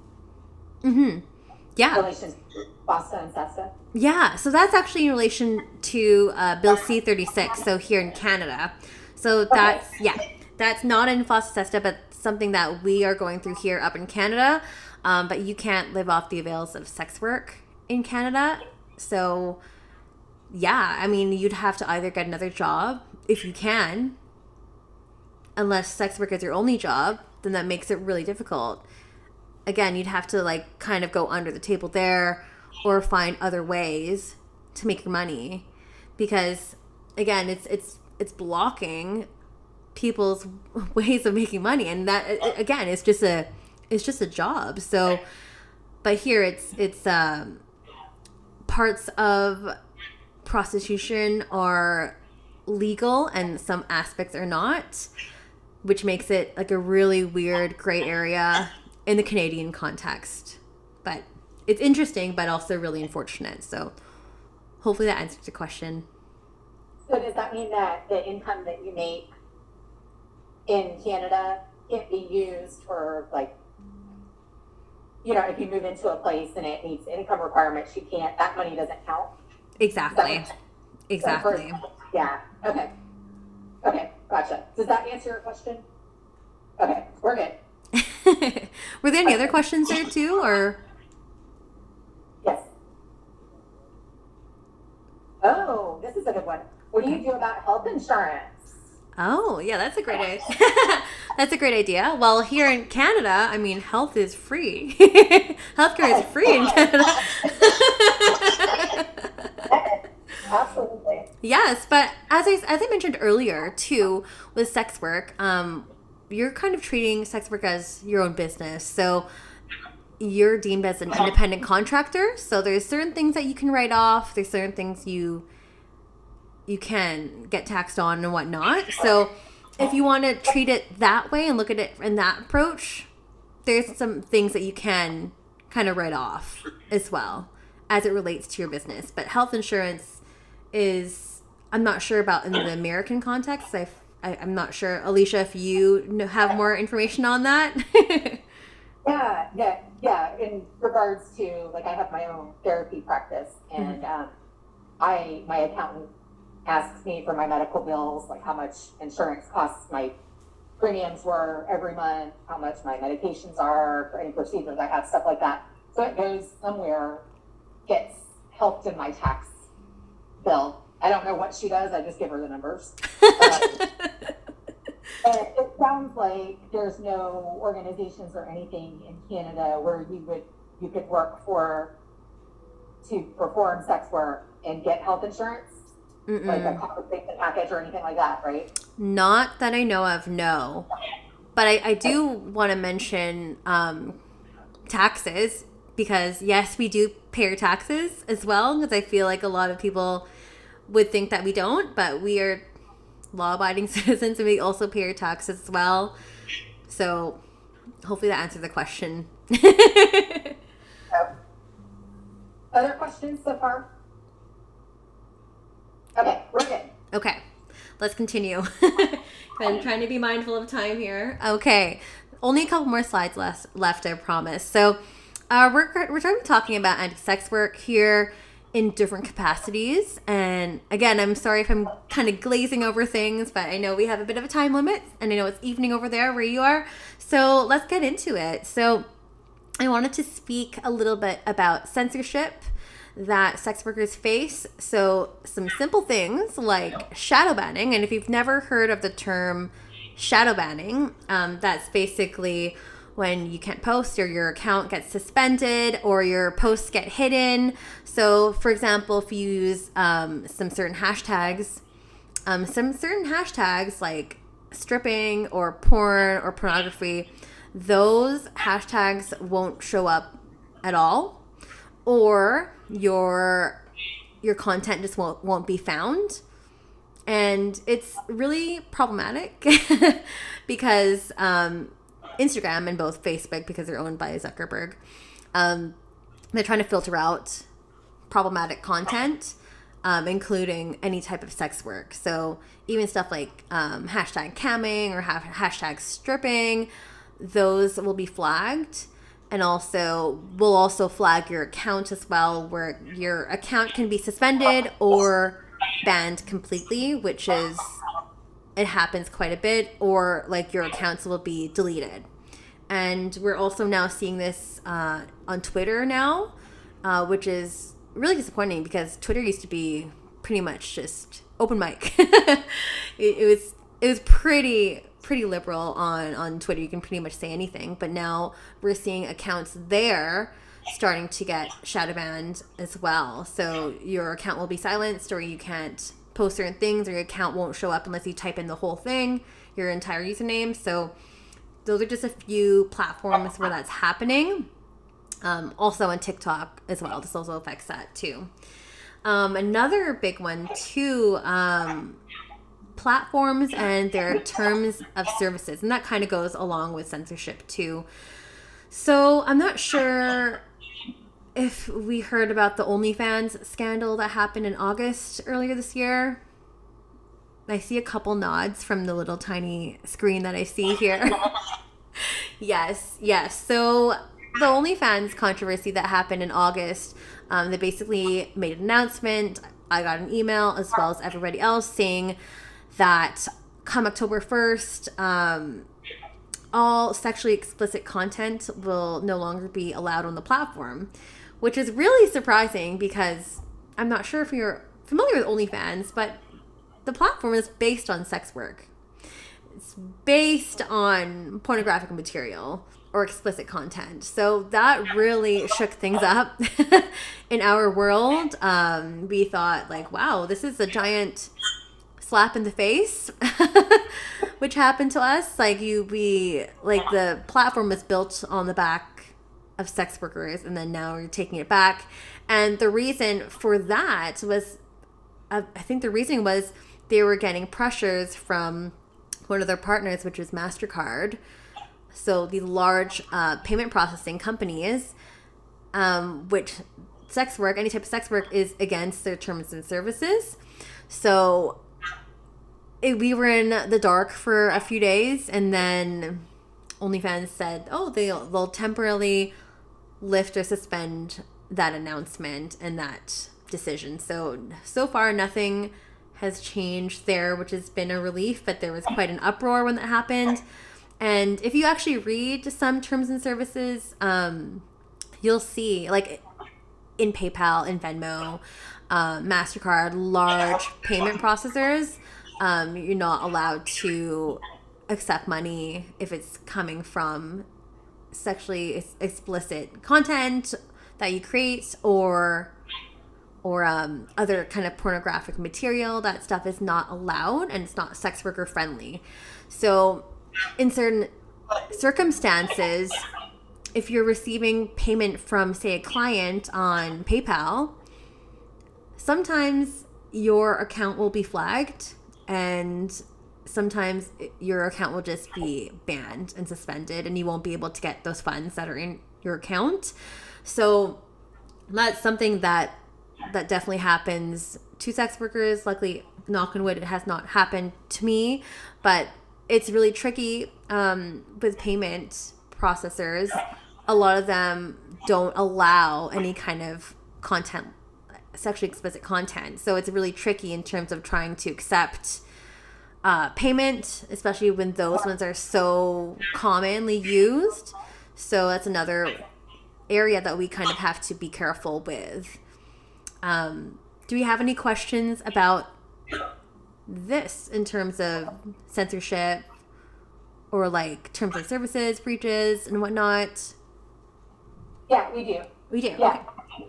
Yeah. relation to FOSTA and SESTA? Yeah, so that's actually in relation to Bill C-36, so here in Canada. So that's not in FOSTA SESTA, but something that we are going through here up in Canada. But you can't live off the avails of sex work in Canada. So yeah, I mean, you'd have to either get another job if you can, unless sex work is your only job, then that makes it really difficult. Again, you'd have to like kind of go under the table there, or find other ways to make your money, because again, it's blocking people's ways of making money, and that again, it's just a job. So, but here it's parts of prostitution are legal and some aspects are not, which makes it like a really weird gray area in the Canadian context. But it's interesting, but also really unfortunate. So hopefully that answers the question. So does that mean that the income that you make in Canada can't be used for, like, you know, if you move into a place and it meets income requirements, you can't, that money doesn't count? Exactly. Yeah. Okay. Gotcha. Does that answer your question? Okay, we're good. Were there any other questions there too, or? Yes. Oh, this is a good one. What do you do about health insurance? Oh, yeah, that's a great idea. That's a great idea. Well, here in Canada, I mean, health is free. Healthcare is free in Canada. Absolutely. Yes, but as I mentioned earlier too, with sex work, you're kind of treating sex work as your own business. So you're deemed as an independent contractor. So there's certain things that you can write off. There's certain things you can get taxed on and whatnot. So if you want to treat it that way and look at it in that approach, there's some things that you can kind of write off as well as it relates to your business. But health insurance is, I'm not sure about in the American context. I'm not sure, Alicia, if you have more information on that. Yeah. In regards to, like, I have my own therapy practice, and my accountant asks me for my medical bills, like how much insurance costs my premiums were every month, how much my medications are for any procedures I have, stuff like that. So it goes somewhere, gets helped in my tax bill. I don't know what she does. I just give her the numbers. And it sounds like there's no organizations or anything in Canada where you could work for to perform sex work and get health insurance, like a compensation package or anything like that, right? Not that I know of, no. But I do want to mention taxes, because yes, we do pay our taxes as well, because I feel like a lot of people would think that we don't, but we are law-abiding citizens and we also pay our taxes as well. So hopefully that answers the question. So, other questions so far? Okay, we're good. Okay, let's continue. I'm trying to be mindful of time here. Okay, only a couple more slides left, I promise. So we're going to be talking about anti-sex work here in different capacities. And again, I'm sorry if I'm kind of glazing over things, but I know we have a bit of a time limit, and I know it's evening over there where you are. So let's get into it. So I wanted to speak a little bit about censorship that sex workers face. So some simple things like shadow banning. And if you've never heard of the term shadow banning, that's basically when you can't post, or your account gets suspended, or your posts get hidden. So for example, if you use some certain hashtags like stripping or porn or pornography, those hashtags won't show up at all, or your content just won't be found. And it's really problematic because Instagram and both Facebook, because they're owned by Zuckerberg, they're trying to filter out problematic content, including any type of sex work. So even stuff like hashtag camming or hashtag stripping, those will be flagged. And also, we'll also flag your account as well, where your account can be suspended or banned completely, which is, it happens quite a bit, or like your accounts will be deleted. And we're also now seeing this on Twitter now, which is really disappointing, because Twitter used to be pretty much just open mic. it was pretty liberal on Twitter. You can pretty much say anything, but now we're seeing accounts there starting to get shadow banned as well. So your account will be silenced, or you can't post certain things, or your account won't show up unless you type in the whole thing, your entire username. So those are just a few platforms where that's happening. Also on TikTok as well. This also affects that too. Another big one too, platforms and their terms of services. And that kind of goes along with censorship too. So I'm not sure if we heard about the OnlyFans scandal that happened in August earlier this year. I see a couple nods from the little tiny screen that I see here. Yes. So the OnlyFans controversy that happened in August, they basically made an announcement. I got an email, as well as everybody else, saying that come October 1st, all sexually explicit content will no longer be allowed on the platform, which is really surprising, because I'm not sure if you're familiar with OnlyFans, but the platform is based on sex work. It's based on pornographic material or explicit content. So that really shook things up in our world. We thought, like, wow, this is a giant slap in the face, which happened to us. The platform was built on the back of sex workers, and then now we're taking it back. And the reason for that was, I think the reason was they were getting pressures from one of their partners, which was MasterCard. So these large payment processing companies, which sex work, any type of sex work, is against their terms and services. So we were in the dark for a few days, and then OnlyFans said, oh, they'll temporarily lift or suspend that announcement and that decision. So far, nothing has changed there, which has been a relief, but there was quite an uproar when that happened. And if you actually read some terms and services, you'll see, like in PayPal and Venmo, MasterCard, large payment processors, you're not allowed to accept money if it's coming from sexually explicit content that you create or other kind of pornographic material. That stuff is not allowed, and it's not sex worker friendly. So in certain circumstances, if you're receiving payment from, say, a client on PayPal, sometimes your account will be flagged, and sometimes your account will just be banned and suspended, and you won't be able to get those funds that are in your account. So that's something that definitely happens to sex workers. Luckily, knock on wood, it has not happened to me, but it's really tricky with payment processors. A lot of them don't allow any kind of content, sexually explicit content. So it's really tricky in terms of trying to accept payment, especially when those ones are so commonly used. So that's another area that we kind of have to be careful with. Do we have any questions about this in terms of censorship or like terms of services breaches and whatnot? Yeah, we do. We do. Yeah. Okay.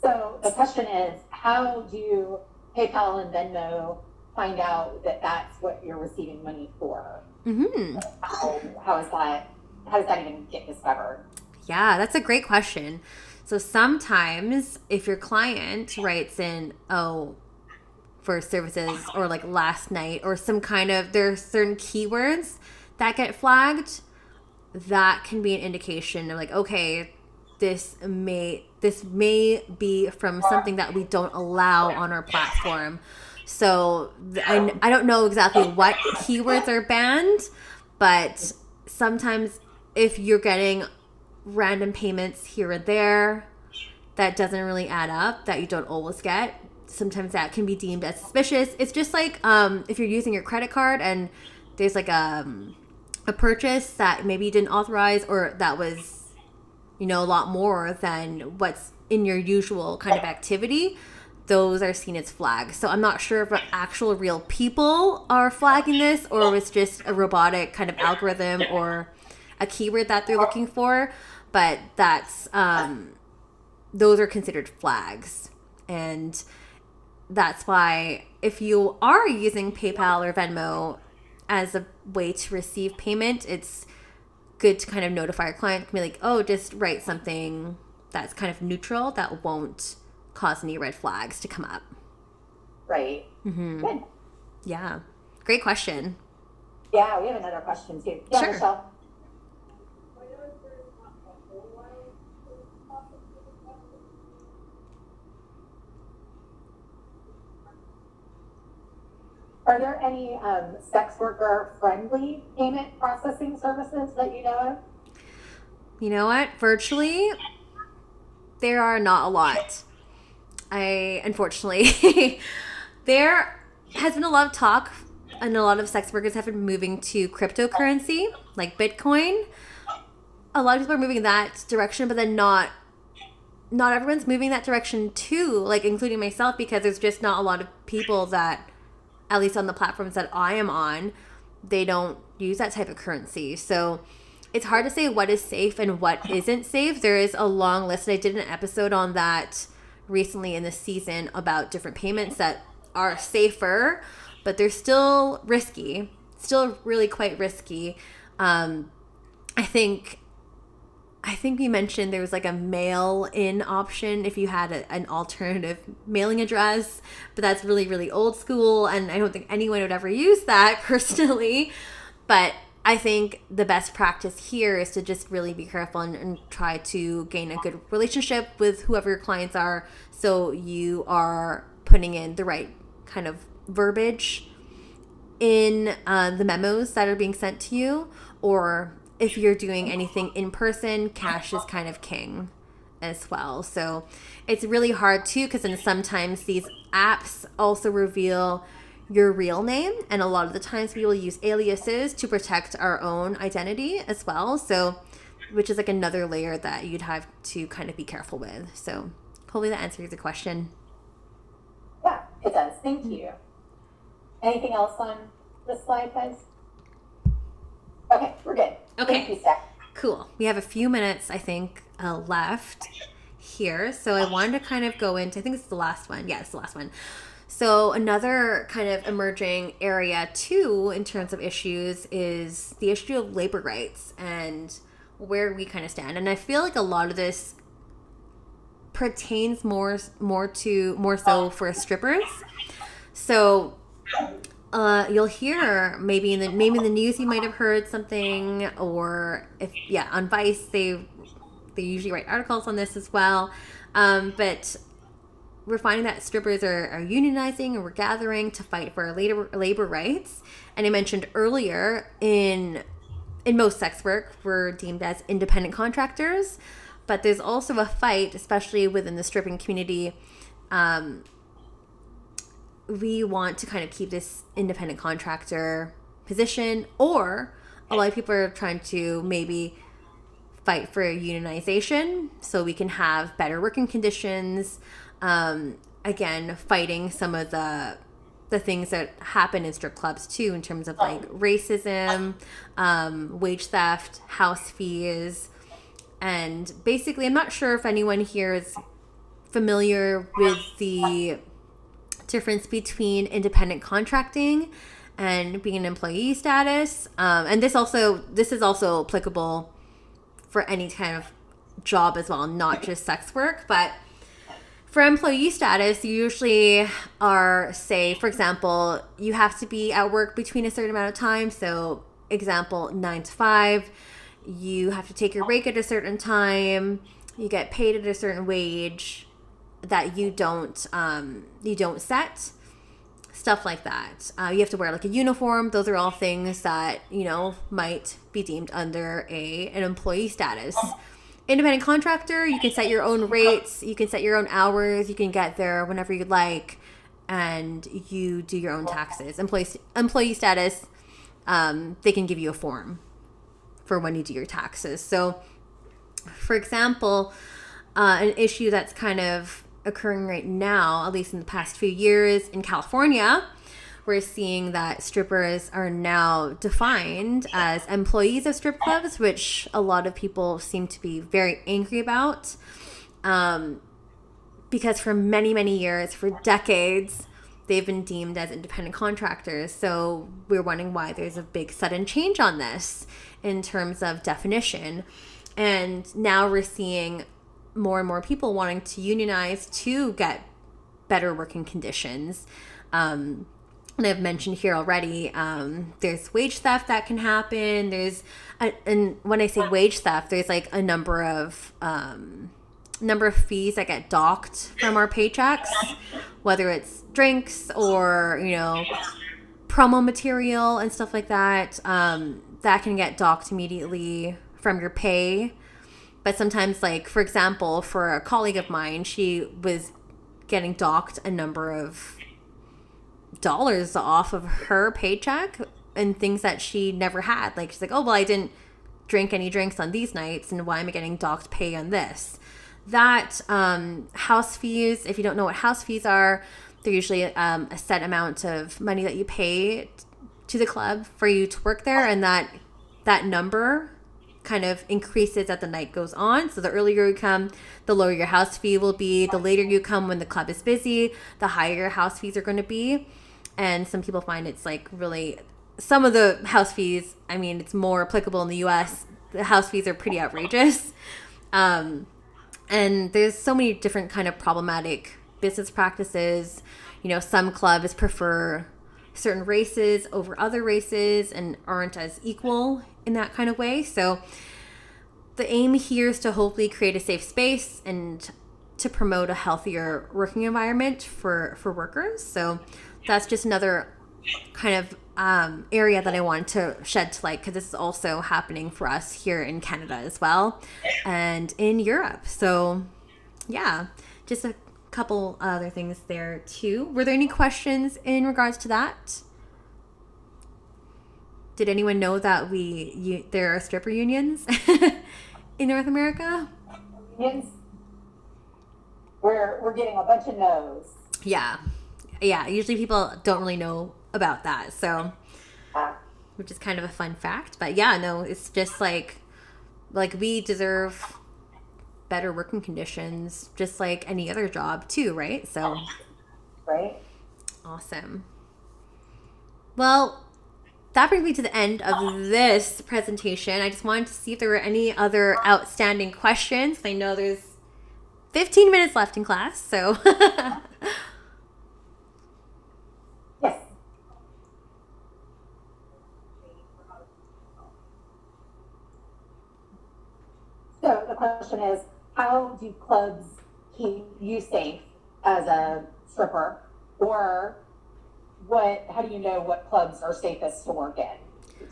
So the question is, how do PayPal and Venmo find out that that's what you're receiving money for? Mm-hmm. How does that even get discovered? Yeah, that's a great question. So sometimes if your client writes in, for services or like last night or some kind of, there are certain keywords that get flagged, that can be an indication of like, okay, this may be from something that we don't allow on our platform. So I don't know exactly what keywords are banned, but sometimes if you're getting random payments here and there that doesn't really add up, that you don't always get, sometimes that can be deemed as suspicious. It's just like if you're using your credit card and there's like a purchase that maybe you didn't authorize, or that was a lot more than what's in your usual kind of activity, those are seen as flags. So I'm not sure if actual real people are flagging this or if it's just a robotic kind of algorithm or a keyword that they're looking for, but that's those are considered flags. And that's why if you are using PayPal or Venmo as a way to receive payment, it's good to kind of notify your client, be like, just write something that's kind of neutral that won't cause any red flags to come up. Right. Mm-hmm. Good. Yeah. Great question. Yeah, we have another question too. Yeah, Sure. Michelle. Are there any sex worker friendly payment processing services that you know of? You know what? Virtually, there are not a lot. Unfortunately, there has been a lot of talk, and a lot of sex workers have been moving to cryptocurrency, like Bitcoin. A lot of people are moving that direction, but then not everyone's moving that direction too, like including myself, because there's just not a lot of people that, at least on the platforms that I am on, they don't use that type of currency. So it's hard to say what is safe and what isn't safe. There is a long list. I did an episode on that recently in this season about different payments that are safer, but they're still risky, still really quite risky. I think we mentioned there was like a mail-in option if you had an alternative mailing address, but that's really, really old school, and I don't think anyone would ever use that personally. But I think the best practice here is to just really be careful and try to gain a good relationship with whoever your clients are, so you are putting in the right kind of verbiage in the memos that are being sent to you. Or if you're doing anything in person, cash is kind of king as well. So it's really hard too, because then sometimes these apps also reveal your real name, and a lot of the times we will use aliases to protect our own identity as well, so which is like another layer that you'd have to kind of be careful with. So hopefully that answers the question. Yeah, it does. Thank you. Anything else on this slide, guys? Okay, we're good. Okay. Thank you, Steph. Cool. We have a few minutes, I think, left here, so I wanted to kind of go into, I think it's the last one. Yeah, it's the last one. So another kind of emerging area too in terms of issues is the issue of labor rights and where we kind of stand. And I feel like a lot of this pertains more so for strippers. So you'll hear maybe in the news you might have heard something, or on Vice they usually write articles on this as well. But we're finding that strippers are unionizing, and we're gathering to fight for our labor rights. And I mentioned earlier, in most sex work, we're deemed as independent contractors, but there's also a fight, especially within the stripping community. We want to kind of keep this independent contractor position, or a lot of people are trying to maybe fight for unionization so we can have better working conditions. Again, fighting some of the things that happen in strip clubs too, in terms of like racism, wage theft, house fees. And basically, I'm not sure if anyone here is familiar with the difference between independent contracting and being an employee status. And this is also applicable for any kind of job as well, not just sex work. But for employee status, you usually are, say, for example, you have to be at work between a certain amount of time. So, example, 9 to 5. You have to take your break at a certain time. You get paid at a certain wage that you don't set. Stuff like that. You have to wear like a uniform. Those are all things that, might be deemed under an employee status. Independent contractor, you can set your own rates, you can set your own hours, you can get there whenever you'd like, and you do your own taxes. Employee status, they can give you a form for when you do your taxes. So, for example, an issue that's kind of occurring right now, at least in the past few years in California, we're seeing that strippers are now defined as employees of strip clubs, which a lot of people seem to be very angry about, because for many, many years, for decades, they've been deemed as independent contractors. So we're wondering why there's a big sudden change on this in terms of definition. And now we're seeing more and more people wanting to unionize to get better working conditions. And I've mentioned here already, there's wage theft that can happen. And when I say wage theft, there's like a number of fees that get docked from our paychecks, whether it's drinks or, promo material and stuff like that. That can get docked immediately from your pay. But sometimes, like, for example, for a colleague of mine, she was getting docked a number of dollars off of her paycheck and things that she never had. Like, she's like, oh, well, I didn't drink any drinks on these nights, and why am I getting docked pay on this? That house fees, if you don't know what house fees are, they're usually a set amount of money that you pay to the club for you to work there, and that number kind of increases as the night goes on. So the earlier you come, the lower your house fee will be. The later you come when the club is busy, the higher your house fees are going to be. And some people find it's like really, some of the house fees, I mean, it's more applicable in the US. The house fees are pretty outrageous. And there's so many different kind of problematic business practices. Some clubs prefer certain races over other races and aren't as equal in that kind of way. So the aim here is to hopefully create a safe space and to promote a healthier working environment for workers. So that's just another kind of area that I wanted to shed light, because this is also happening for us here in Canada as well and in Europe. So yeah, just a couple other things there too. Were there any questions in regards to that? Did anyone know that there are stripper unions in North America? Unions? We're getting a bunch of no's. Yeah. Usually people don't really know about that, so which is kind of a fun fact. But yeah, no, it's just like we deserve better working conditions, just like any other job too, right? So, right. Awesome. Well, that brings me to the end of this presentation. I just wanted to see if there were any other outstanding questions. I know there's 15 minutes left in class, so. Yes. So the question is, how do clubs keep you safe as a stripper? Or how do you know what clubs are safest to work in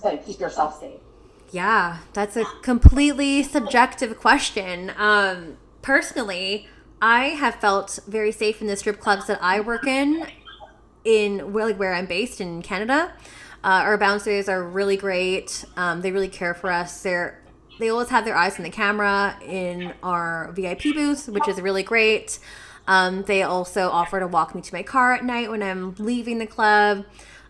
to keep yourself safe? Yeah, that's a completely subjective question. Personally, I have felt very safe in the strip clubs that I work in where I'm based in Canada. Our bouncers are really great. They really care for us. They always have their eyes on the camera in our VIP booth, which is really great. They also offer to walk me to my car at night when I'm leaving the club.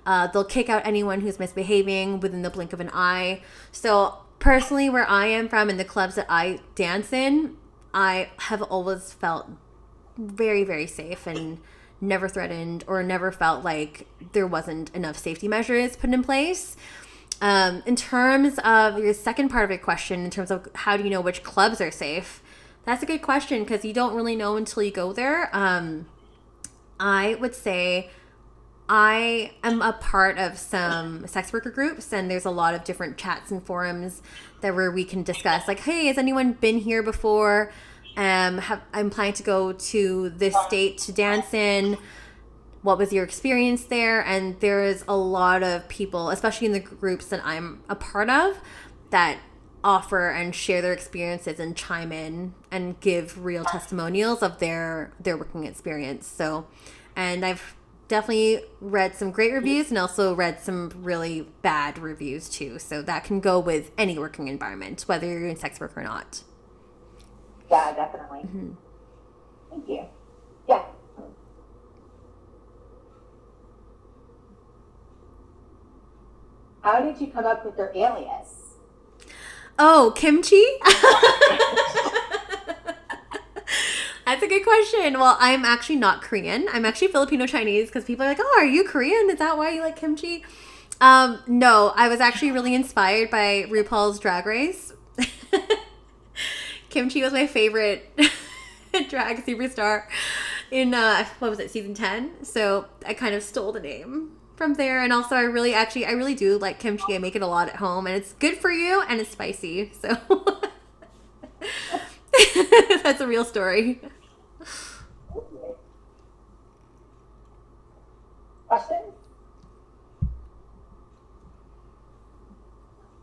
They'll kick out anyone who's misbehaving within the blink of an eye. So personally, where I am from and the clubs that I dance in, I have always felt very, very safe and never threatened or never felt like there wasn't enough safety measures put in place. In terms of your second part of your question, in terms of how do you know which clubs are safe, that's a good question because you don't really know until you go there. I would say I am a part of some sex worker groups, and there's a lot of different chats and forums where we can discuss, like, hey, has anyone been here before? I'm planning to go to this state to dance in. What was your experience there? And there's a lot of people, especially in the groups that I'm a part of, that offer and share their experiences and chime in and give real testimonials of their working experience. So, and I've definitely read some great reviews and also read some really bad reviews too. So that can go with any working environment, whether you're in sex work or not. Yeah, definitely. Mm-hmm. Thank you. Yeah. How did you come up with your alias? Oh, kimchi? That's a good question. Well, I'm actually not Korean. I'm actually Filipino Chinese, because people are like, oh, are you Korean? Is that why you like kimchi? No, I was actually really inspired by RuPaul's Drag Race. Kimchi was my favorite drag superstar in, what was it, season 10? So I kind of stole the name from there. And also I really do like kimchi. I make it a lot at home, and it's good for you and it's spicy. So that's a real story. Question?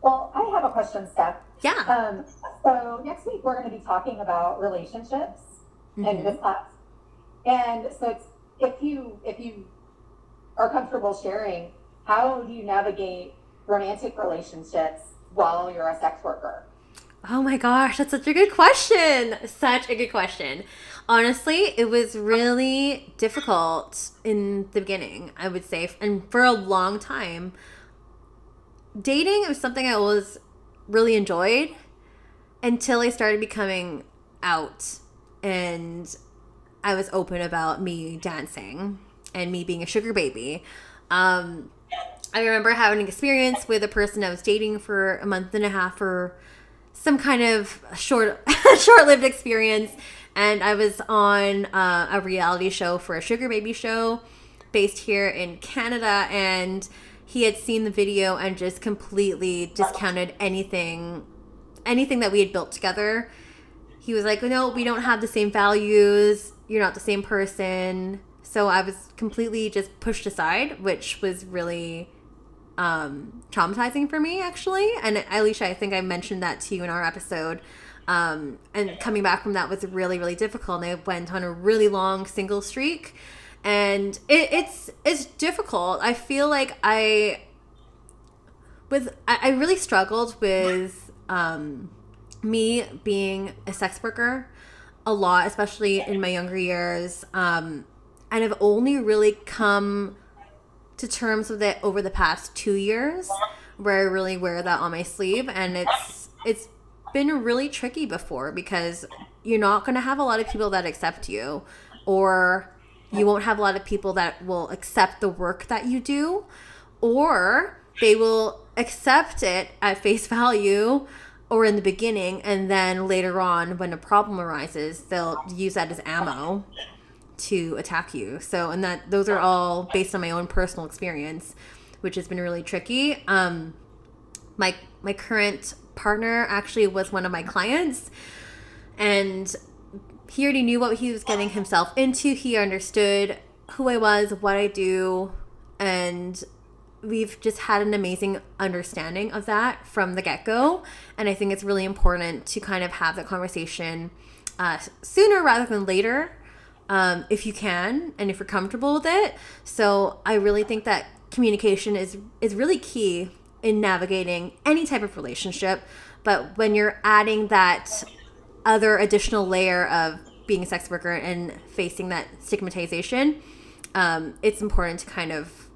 Well, I have a question, Steph. Yeah. So next week we're going to be talking about relationships in this class. And so if you are comfortable sharing, how do you navigate romantic relationships while you're a sex worker? Oh my gosh, that's such a good question. Such a good question. Honestly, it was really difficult in the beginning, I would say. And for a long time, dating was something I always really enjoyed until I started becoming out and I was open about me dancing and me being a sugar baby. I remember having an experience with a person I was dating for a month and a half for some kind of short-lived experience, and I was on a reality show for a sugar baby show, based here in Canada, and he had seen the video and just completely discounted anything that we had built together. He was like, no, we don't have the same values. You're not the same person. So I was completely just pushed aside, which was really traumatizing for me, actually. And Alicia, I think I mentioned that to you in our episode. And coming back from that was really, really difficult. And I went on a really long single streak. And it's difficult. I feel like I really struggled with me being a sex worker a lot, especially in my younger years. And I've only really come to terms with it over the past 2 years, where I really wear that on my sleeve. And it's been really tricky before, because you're not going to have a lot of people that accept you, or you won't have a lot of people that will accept the work that you do, or they will accept it at face value or in the beginning, and then later on when a problem arises, they'll use that as ammo to attack you. So, and those are all based on my own personal experience, which has been really tricky. My current partner actually was one of my clients, and he already knew what he was getting himself into. He understood who I was, what I do, and we've just had an amazing understanding of that from the get-go. And I think it's really important to kind of have that conversation sooner rather than later, if you can and if you're comfortable with it. So I really think that communication is really key in navigating any type of relationship. But when you're adding that other additional layer of being a sex worker and facing that stigmatization, it's important to kind of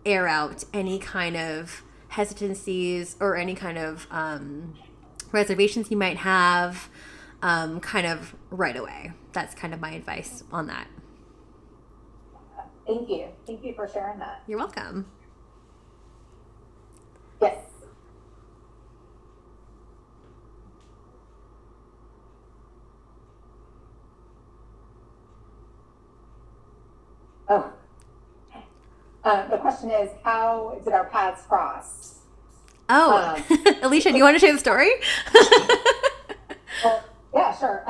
air out any kind of hesitancies or any kind of reservations you might have kind of right away. That's kind of my advice on that. Thank you. Thank you for sharing that. You're welcome. Yes. Oh. The question is, how did our paths cross? Oh, Alicia, do you want to share the story? Well, yeah, sure.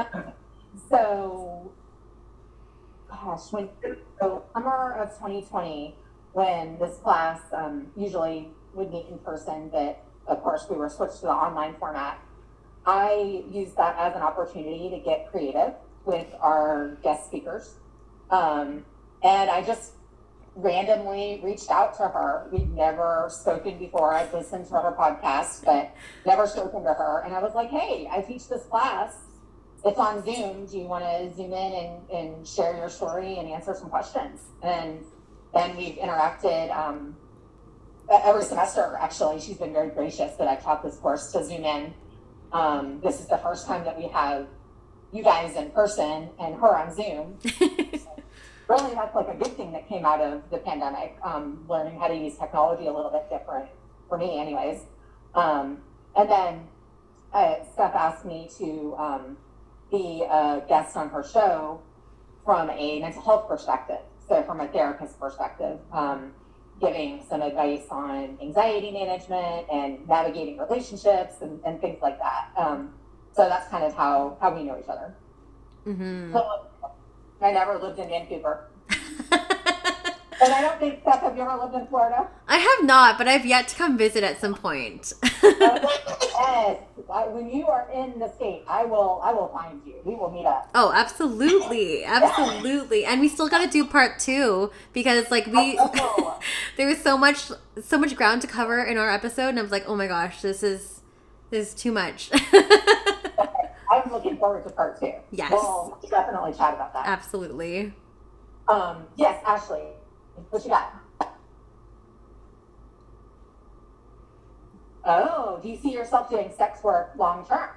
So, summer of 2020, when this class usually would meet in person, but of course we were switched to the online format, I used that as an opportunity to get creative with our guest speakers. And I just randomly reached out to her. We'd never spoken before. I'd listened to her podcast, but never spoken to her. And I was like, hey, I teach this class. It's on Zoom. Do you want to zoom in and share your story and answer some questions? And then we've interacted every semester, actually. She's been very gracious that I've taught this course to zoom in. This is the first time that we have you guys in person and her on Zoom. Really, that's like a good thing that came out of the pandemic, learning how to use technology a little bit different, for me anyways. And then Steph asked me to be a guest on her show from a mental health perspective. So from a therapist perspective, giving some advice on anxiety management and navigating relationships and things like that. So that's kind of how we know each other. Mm-hmm. So, I never lived in Vancouver. And I don't think, Steph, have you ever lived in Florida? I have not, but I've yet to come visit at some point. Yes. When you are in the state, I will find you. We will meet up. Oh, absolutely. Absolutely. And we still got to do part 2 because like there was so much ground to cover in our episode, and I was like, oh my gosh, this is too much. I'm looking forward to part 2. Yes. We'll definitely chat about that. Absolutely. Yes, Ashley, what you got? Oh, do you see yourself doing sex work long term?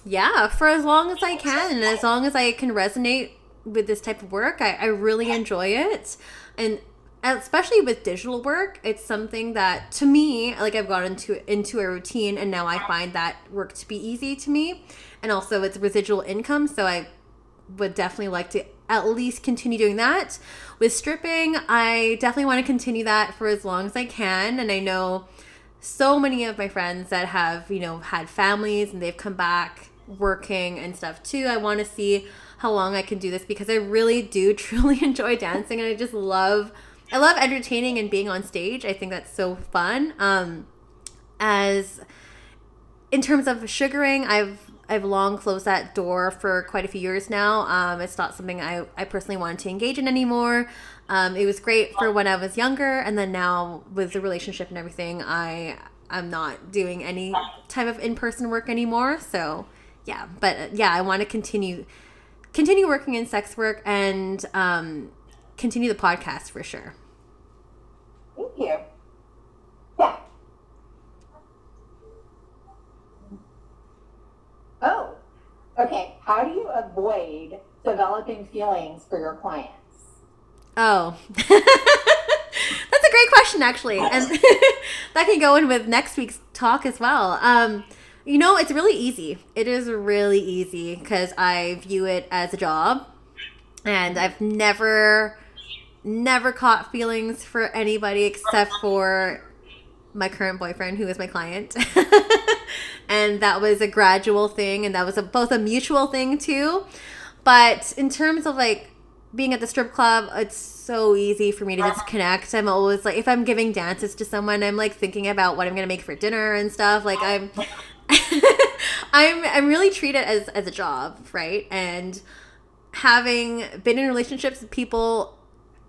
Yeah, for as long as I can, and as long as I can resonate with this type of work. I really enjoy it. And especially with digital work, it's something that, to me, like I've gotten into a routine, and now I find that work to be easy to me. And also it's residual income, so I would definitely like to at least continue doing that. With stripping, I definitely want to continue that for as long as I can. And I know so many of my friends that have, had families and they've come back working and stuff too. I want to see how long I can do this because I really do truly enjoy dancing, and I love entertaining and being on stage. I think that's so fun. As in terms of sugaring, I've long closed that door for quite a few years now. It's not something I personally wanted to engage in anymore. It was great for when I was younger, and then now with the relationship and everything, I'm not doing any type of in-person work anymore. So yeah, but yeah, I want to continue working in sex work and continue the podcast for sure. Thank you. Yeah. Oh, okay. How do you avoid developing feelings for your clients? Oh, that's a great question, actually. And that can go in with next week's talk as well. It's really easy. It is really easy because I view it as a job, and I've never caught feelings for anybody except for my current boyfriend, who is my client. And that was a gradual thing, and that was both a mutual thing too. But in terms of like being at the strip club, it's so easy for me to disconnect. I'm always like, if I'm giving dances to someone, I'm like thinking about what I'm gonna make for dinner and stuff. Like I'm really treated as a job, right? And having been in relationships with people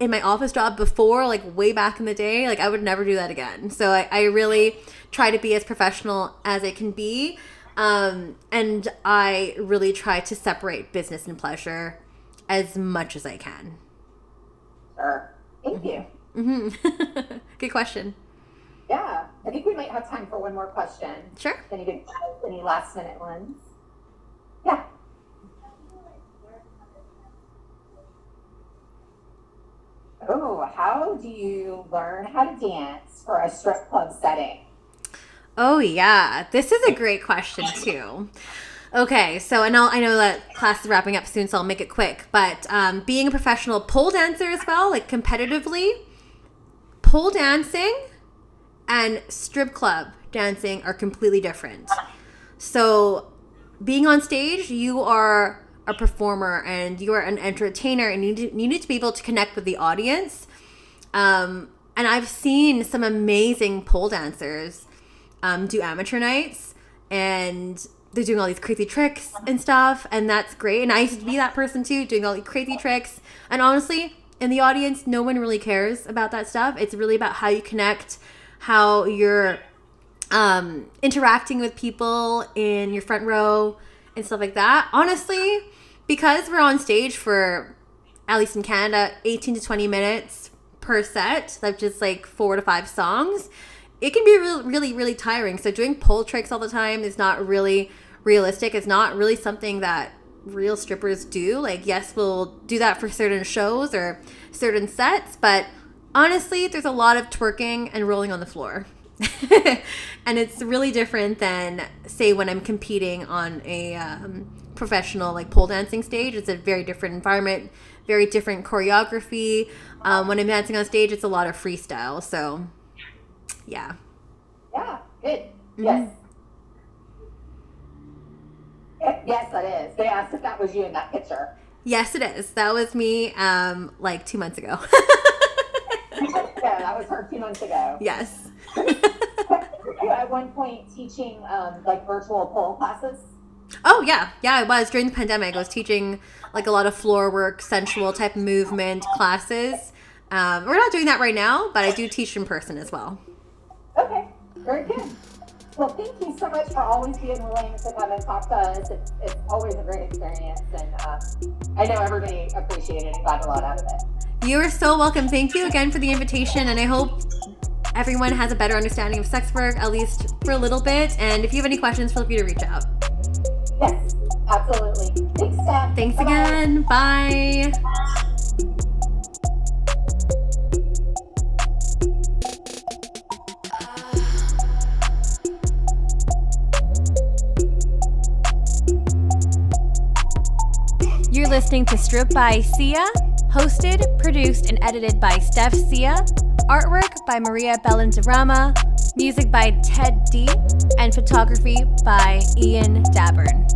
in my office job before, like way back in the day, like I would never do that again. So I really try to be as professional as I can be. And I really try to separate business and pleasure as much as I can. Sure. Thank you. Mm-hmm. Good question. Yeah. I think we might have time for one more question. Sure. Any last minute ones? Yeah. Oh, how do you learn how to dance for a strip club setting? Oh, yeah. This is a great question, too. Okay, so I know that class is wrapping up soon, so I'll make it quick. But being a professional pole dancer as well, like competitively, pole dancing and strip club dancing are completely different. So being on stage, you are a performer and you are an entertainer, and you need to be able to connect with the audience. And I've seen some amazing pole dancers do amateur nights, and they're doing all these crazy tricks and stuff, and that's great. And I used to be that person too, doing all these crazy tricks. And honestly, in the audience, no one really cares about that stuff. It's really about how you connect, how you're interacting with people in your front row and stuff like that. Honestly, because we're on stage for, at least in Canada, 18 to 20 minutes per set, that's just like 4 to 5 songs, it can be really, really tiring. So doing pole tricks all the time is not really realistic. It's not really something that real strippers do. Like, yes, we'll do that for certain shows or certain sets, but honestly, there's a lot of twerking and rolling on the floor. And it's really different than, say, when I'm competing on a professional like pole dancing stage. It's a very different environment, very different choreography. When I'm dancing on stage, it's a lot of freestyle. So yeah. Yeah, good. Yes. Yes, that is. They asked if that was you in that picture. Yes, it is. That was me like 2 months ago. Yeah, that was her 2 months ago. Yes. At one point teaching like virtual pole classes? Oh, yeah. Yeah, I was. During the pandemic, I was teaching like a lot of floor work, sensual type movement classes. We're not doing that right now, but I do teach in person as well. Okay, very good. Well, thank you so much for always being willing to come and talk to us. It's always a great experience, and I know everybody appreciated it and got a lot out of it. You are so welcome. Thank you again for the invitation, and I hope everyone has a better understanding of sex work, at least for a little bit. And if you have any questions, feel free to reach out. Yes, absolutely. Thanks, Steph. Thanks Bye-bye. again. Bye. You're listening to Strip by Sia, hosted, produced, and edited by Steph Sia, artwork by Maria Bellandarama, music by Ted D, and photography by Ian Dabburn.